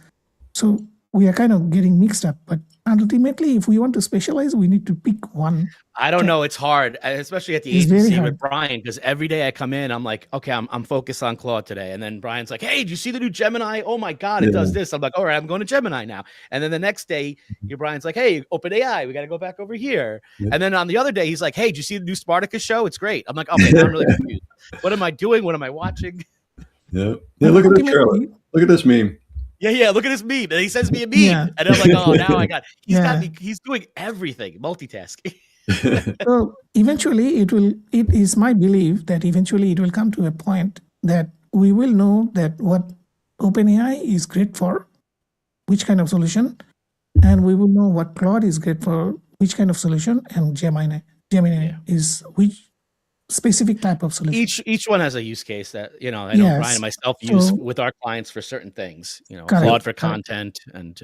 So we are kind of getting mixed up. But ultimately, if we want to specialize, we need to pick one. I don't know. It's hard, especially at the agency with Brian, because every day I come in, I'm like, okay, I'm focused on Claude today. And then Brian's like, hey, did you see the new Gemini? Oh my God, it does this. I'm like, all right, I'm going to Gemini now. And then the next day, Brian's like, hey, OpenAI, we got to go back over here. And then on the other day, he's like, hey, did you see the new Spartacus show? It's great. I'm like, okay, now I'm really confused. What am I doing? What am I watching? Yeah. Look at this, Charlotte. Look at this meme. Yeah, look at his meme. And he sends me a meme. And I'm like, oh, now I got, got me. He's doing everything, multitasking. So eventually it is my belief that eventually it will come to a point that we will know that what OpenAI is great for, which kind of solution, and we will know what Claude is great for, which kind of solution, and Gemini is which specific type of solution. Each one has a use case that, I know Brian and myself use with our clients for certain things, Claude for content and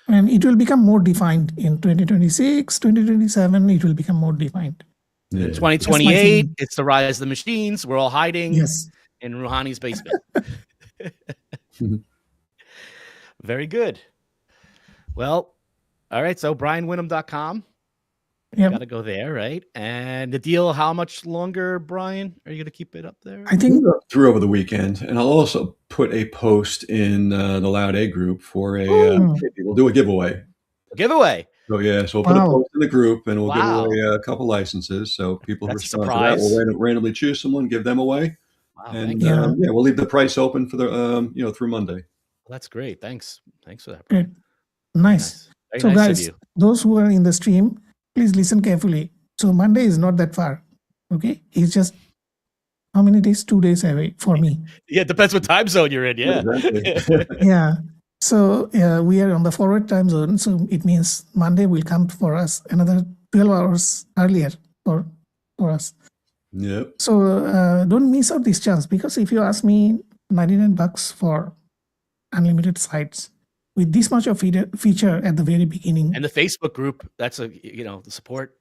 it will become more defined in 2026, 2027, it will become more defined. In 2028, it's the rise of the machines. We're all hiding in Ruhani's basement. Very good. Well, all right. So brianwinum.com. Got to go there, right? And the deal, how much longer, Brian? Are you going to keep it up there? I think through over the weekend. And I'll also put a post in the LoudEgg group for we'll do a giveaway. So we'll put a post in the group and we'll give away a couple licenses. So people respond to that. We'll randomly choose someone, give them away. Wow, and we'll leave the price open for the through Monday. Well, that's great. Thanks for that. Great. Nice. So guys, those who are in the stream, please listen carefully. So Monday is not that far. Okay. It's just how many days? 2 days away for me. Yeah. It depends what time zone you're in. Yeah. Exactly. So we are on the forward time zone. So it means Monday will come for us another 12 hours earlier for us. Yep. So don't miss out this chance, because if you ask me, $99 for unlimited sites with this much of feature at the very beginning. And the Facebook group, that's the support.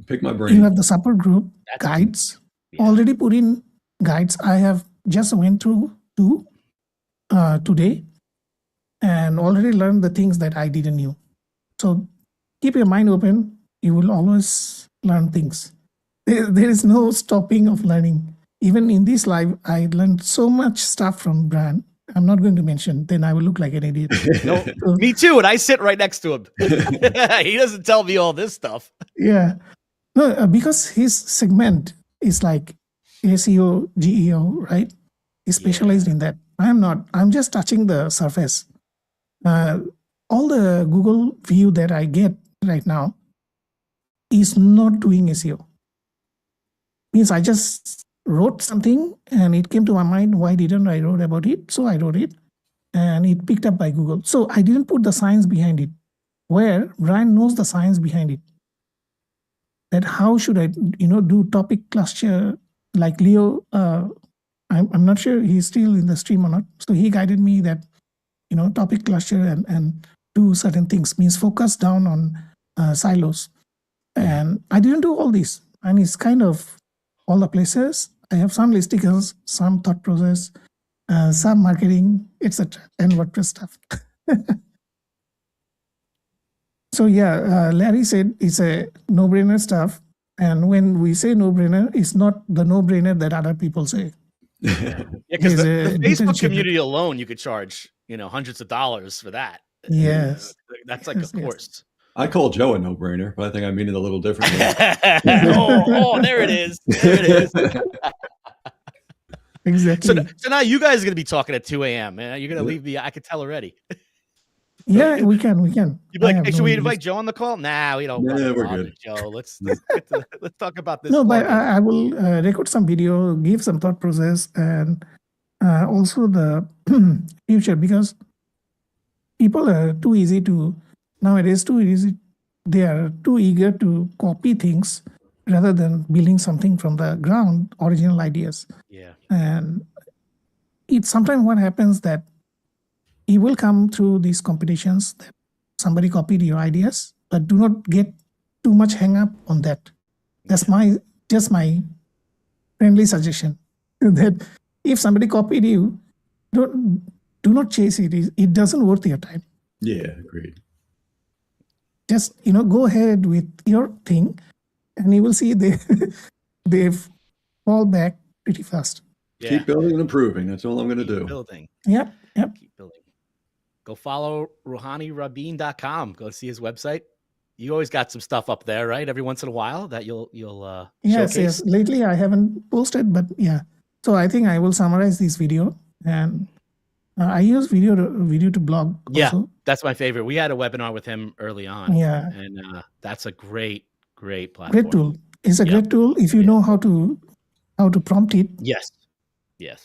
Pick my brain. You have the support group, guides, already put in guides. I have just went through 2 today and already learned the things that I didn't know. So keep your mind open. You will always learn things. There is no stopping of learning. Even in this live, I learned so much stuff from Brian. I'm not going to mention, then I will look like an idiot. No, me too. And I sit right next to him. He doesn't tell me all this stuff. Yeah. No, because his segment is like SEO, GEO, right? He's specialized in that. I'm not. I'm just touching the surface. All the Google view that I get right now is not doing SEO. Means I just wrote something and it came to my mind, why didn't I wrote about it? So I wrote it and it picked up by Google. So I didn't put the science behind it, where Brian knows the science behind it. That how should I, do topic cluster like Leo. I'm not sure he's still in the stream or not. So he guided me that, topic cluster and do certain things, means focus down on silos. And I didn't do all this. And it's kind of all the places I have some listicles, some thought process, some marketing, etc., and WordPress stuff. So yeah, Larry said it's a no-brainer stuff. And when we say no-brainer, it's not the no-brainer that other people say. Yeah, because the Facebook community alone, you could charge, hundreds of dollars for that. Yes. That's like a course. I call Joe a no-brainer, but I think I mean it a little differently. oh, there it is. There it is. Exactly. So now you guys are going to be talking at 2 a.m. Man. You're going to leave I could tell already. Yeah, we can. You'd be like, hey, should we invite Joe on the call? Nah, we don't. Yeah, we're good. Joe, let's talk about this. No, but I will record some video, give some thought process, and also the future, because people are too easy to nowadays. They are too eager to copy things rather than building something from the ground, original ideas. Yeah, and it's sometimes what happens that you will come through these competitions that somebody copied your ideas, but do not get too much hang up on that. That's just my friendly suggestion, that if somebody copied you, do not chase it. It doesn't worth your time. Yeah, agreed. Just go ahead with your thing, and you will see they fall back pretty fast. Yeah. Keep building and improving. That's all I'm going to do. Building. Yep. Keep building. Go follow Rabin.com. Go see his website. You always got some stuff up there, right? Every once in a while that you'll yes, showcase. Yes. Lately I haven't posted, but yeah. So I think I will summarize this video, and I use video to blog. Yeah, also. That's my favorite. We had a webinar with him early on. Yeah, and that's a great platform. Great tool. It's a great tool if you know how to prompt it. Yes.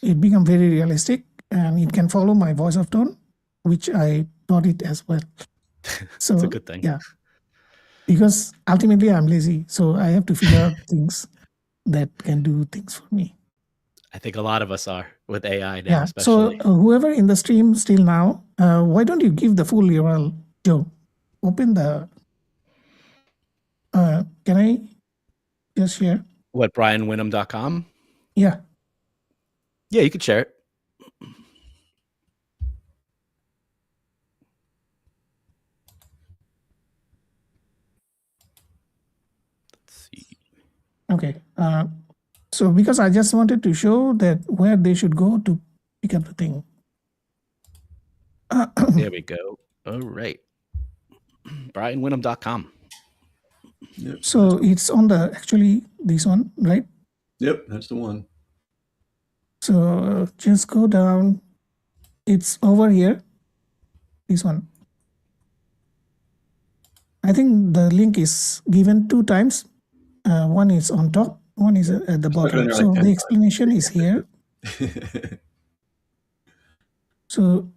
It becomes very realistic, and it can follow my voice of tone, which I taught it as well. So it's a good thing. Yeah, because ultimately I'm lazy, so I have to figure out things that can do things for me. I think a lot of us are with AI now, Yeah. especially. So whoever in the stream still now, why don't you give the full URL, Joe? Open the. Can I just share? What, BrianWinum.com? Yeah. Yeah, you could share it. Let's see. Okay. So because I just wanted to show that where they should go to pick up the thing. There we go. All right. BrianWinum.com. Yep, so it's on this one, right? Yep, that's the one. So just go down. It's over here. This one. I think the link is given 2 times. One is on top, one is at the bottom. So the explanation is here. So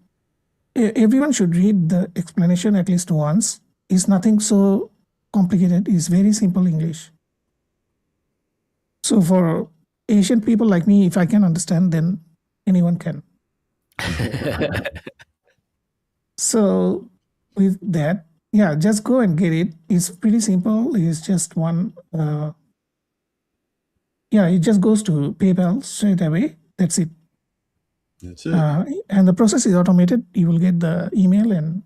everyone should read the explanation at least once. It's nothing so complicated. It's very simple English. So for Asian people like me, if I can understand, then anyone can. So with that, yeah, just go and get it. It's pretty simple. It's just one. It just goes to PayPal straight away. That's it. That's it. And the process is automated. You will get the email, and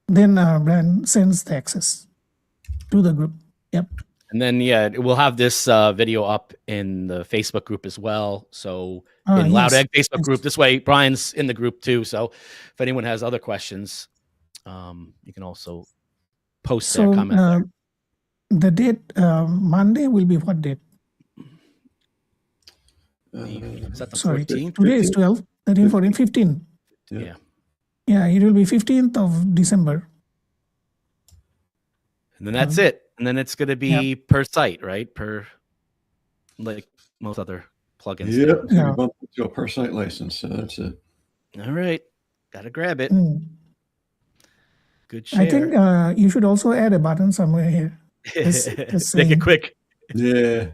then Brian sends the access to the group. Yep. And then, we'll have this video up in the Facebook group as well. So in LoudEgg Facebook group, this way Brian's in the group too. So if anyone has other questions, you can also post their comment there. The date, Monday will be what date? Is that the Sorry, 14th? today is 12, 13, 14, 15. Yeah. Yeah, it will be 15th of December. And then that's it. And then it's going to be per site, right? Per, like most other plugins. Yep. Yeah. We bumped to a per site license. So that's it. All right. Got to grab it. Good share. I think you should also add a button somewhere here. Make it quick. Yeah.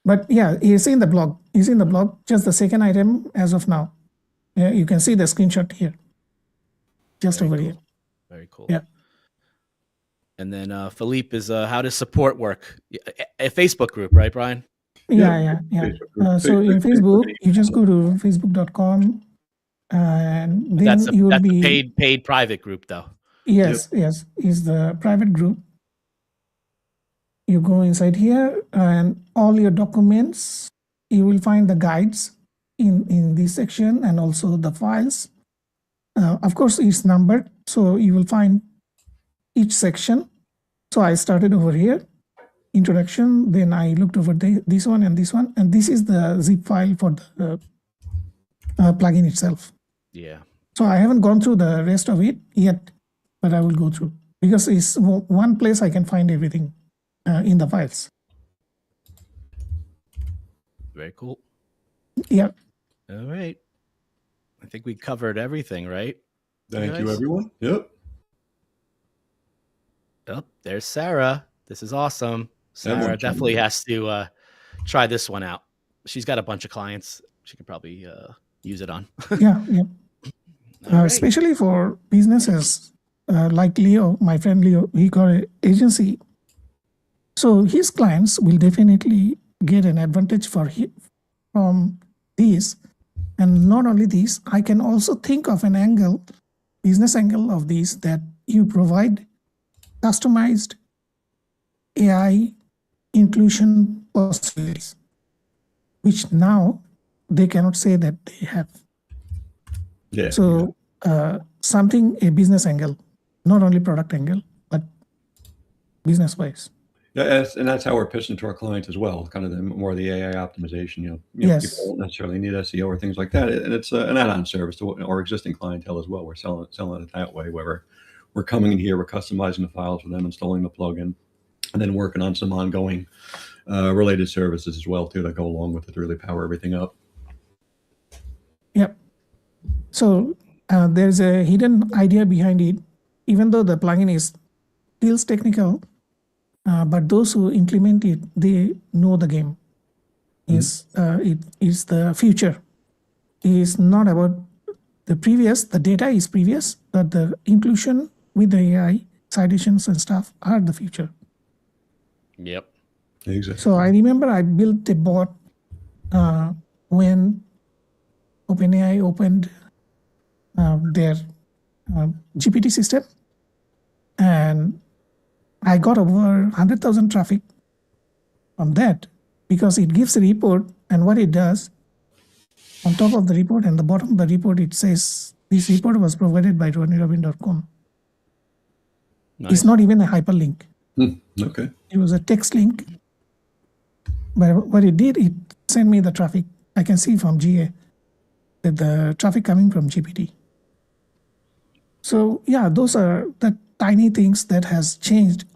But yeah, it's in the blog. It's in the blog, just the second item as of now. Yeah, you can see the screenshot here. Just over here. Very cool. Yeah. And then Philippe is how does support work? A Facebook group, right, Brian? Yeah. Facebook group. So in Facebook, you just go to facebook.com and then That's you will that's be a paid private group, though. yes, is the private group. You go inside here and all your documents, you will find the guides in this section and also the files. Of course, it's numbered, so you will find each section. So I started over here, introduction, then I looked over this one, and this is the zip file for the plugin itself. Yeah. So I haven't gone through the rest of it yet, but I will go through because it's one place I can find everything in the files. Very cool. Yeah. All right. I think we covered everything, right? Thank you, everyone. Yep. Oh, there's Sarah. This is awesome. Sarah definitely has to try this one out. She's got a bunch of clients. She could probably use it on. Yeah. Right. Especially for businesses like Leo, my friend Leo, he got an agency. So his clients will definitely get an advantage from these. And not only this, I can also think of an angle, business angle of these, that you provide customized AI inclusion possibilities, which now they cannot say that they have. Yeah. So something, a business angle, not only product angle, but business-wise. Yeah, and that's how we're pitching to our clients as well. Kind of more the AI optimization. Yes. People don't necessarily need SEO or things like that, and it's an add-on service to our existing clientele as well. We're selling it that way, where we're coming in here, we're customizing the files for them, installing the plugin, and then working on some ongoing related services as well too that go along with it to really power everything up. Yep. So there's a hidden idea behind it, even though the plugin feels technical. But those who implement it, they know the game. It is the future. It is not about the previous. The data is previous, but the inclusion with the AI, citations and stuff are the future. Yep. Exactly. So I remember I built a bot when OpenAI opened their GPT system, and I got over 100,000 traffic from that because it gives a report, and what it does, on top of the report and the bottom of the report, it says this report was provided by RuhaniRabin.com. Nice. It's not even a hyperlink. Okay. It was a text link. But what it did, it sent me the traffic. I can see from GA that the traffic coming from GPT. So yeah, those are the tiny things that has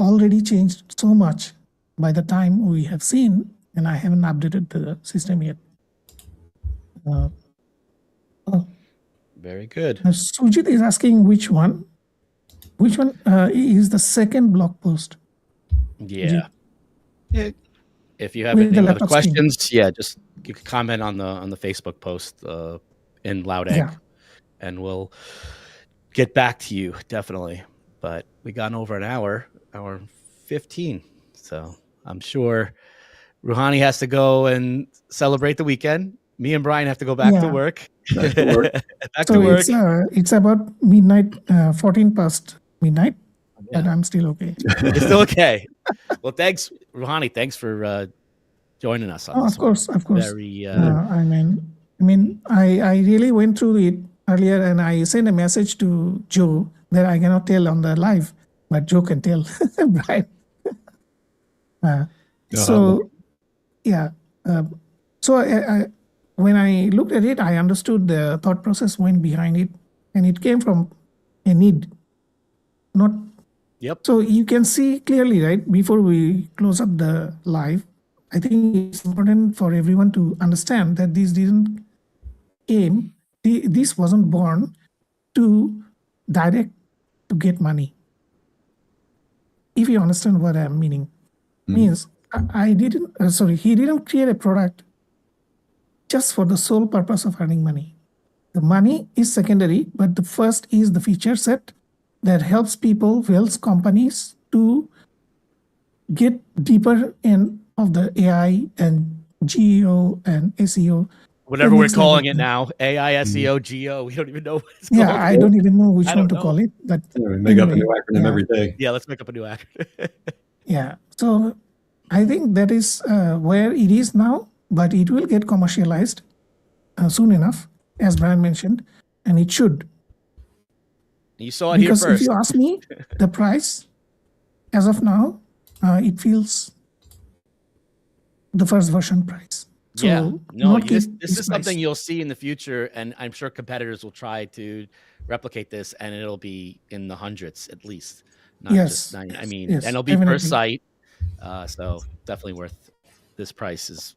already changed so much by the time we have seen, and I haven't updated the system yet. Very good. Sujit is asking which one is the second blog post. Yeah. If you have any other questions, just you can comment on the Facebook post in LoudEgg, and we'll get back to you definitely. But we got over an hour 15. So I'm sure Ruhani has to go and celebrate the weekend. Me and Brian have to go back to work. Back to work. It's about midnight, 14 past midnight, but I'm still okay. You're still okay. Well, thanks, Ruhani. Thanks for joining us on this. Of course. Very, I mean, I really went through it earlier, and I sent a message to Joe that I cannot tell on the live, but Joe can tell, Brian. So I when I looked at it, I understood the thought process went behind it, and it came from a need, not. Yep. So you can see clearly, right, before we close up the live, I think it's important for everyone to understand that this didn't aim, this wasn't born to direct to get money. If you understand what I'm meaning, means he didn't create a product just for the sole purpose of earning money. The money is secondary, but the first is the feature set that helps people, helps companies to get deeper in of the AI and GEO and SEO. Whatever the we're next level calling it thing. now, AI, SEO, GEO. We don't even know what it's Yeah, called. I don't even know which I one don't to know. call it. But Yeah, we make up a anyway, new acronym yeah. every day. Yeah, let's make up a new acronym. Yeah. So I think that is where it is now, but it will get commercialized soon enough, as Brian mentioned, and it should. You saw it here Because first. if you ask me, the price, as of now, it feels the first version price. So Yeah, no, not this keep is something price. you'll see in the future, and I'm sure competitors will try to replicate this, and it'll be in the hundreds at least, not just Yes, 90. I yes, mean, yes, and it'll be per definitely. site, so definitely worth. This price is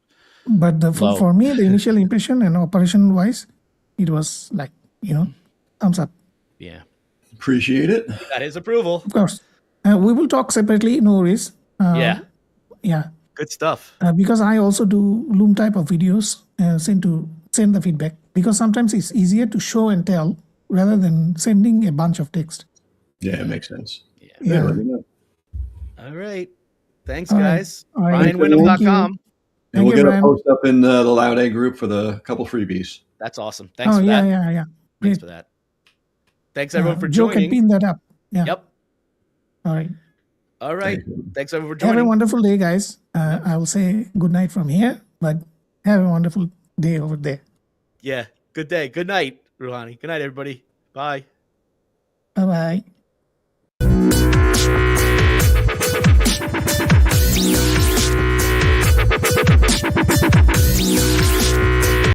But low. for me, the initial impression and operation wise, it was like, thumbs up. Yeah, Appreciate it. you got his approval. Of course. We will talk separately, no worries. Yeah, Yeah. good stuff. Because I also do Loom type of videos, send the feedback, because sometimes it's easier to show and tell rather than sending a bunch of text. Yeah, it makes sense. Yeah. Let me know. All right, thanks, All right. guys. All right. BrianWinum.com. And Thank we'll you, get a Brian. post up in the LoudEgg group for the couple freebies. That's awesome. Thanks for yeah, that. yeah. Thanks Great. for that. Thanks everyone for Joe can joining. pin that up. Yeah. Yep. All right. All right. Thanks everyone for Have a joining. wonderful day, guys. I will say good night from here, but have a wonderful day over there. Yeah. Good day. Good night, Ruhani. Good night, everybody. Bye. Bye-bye.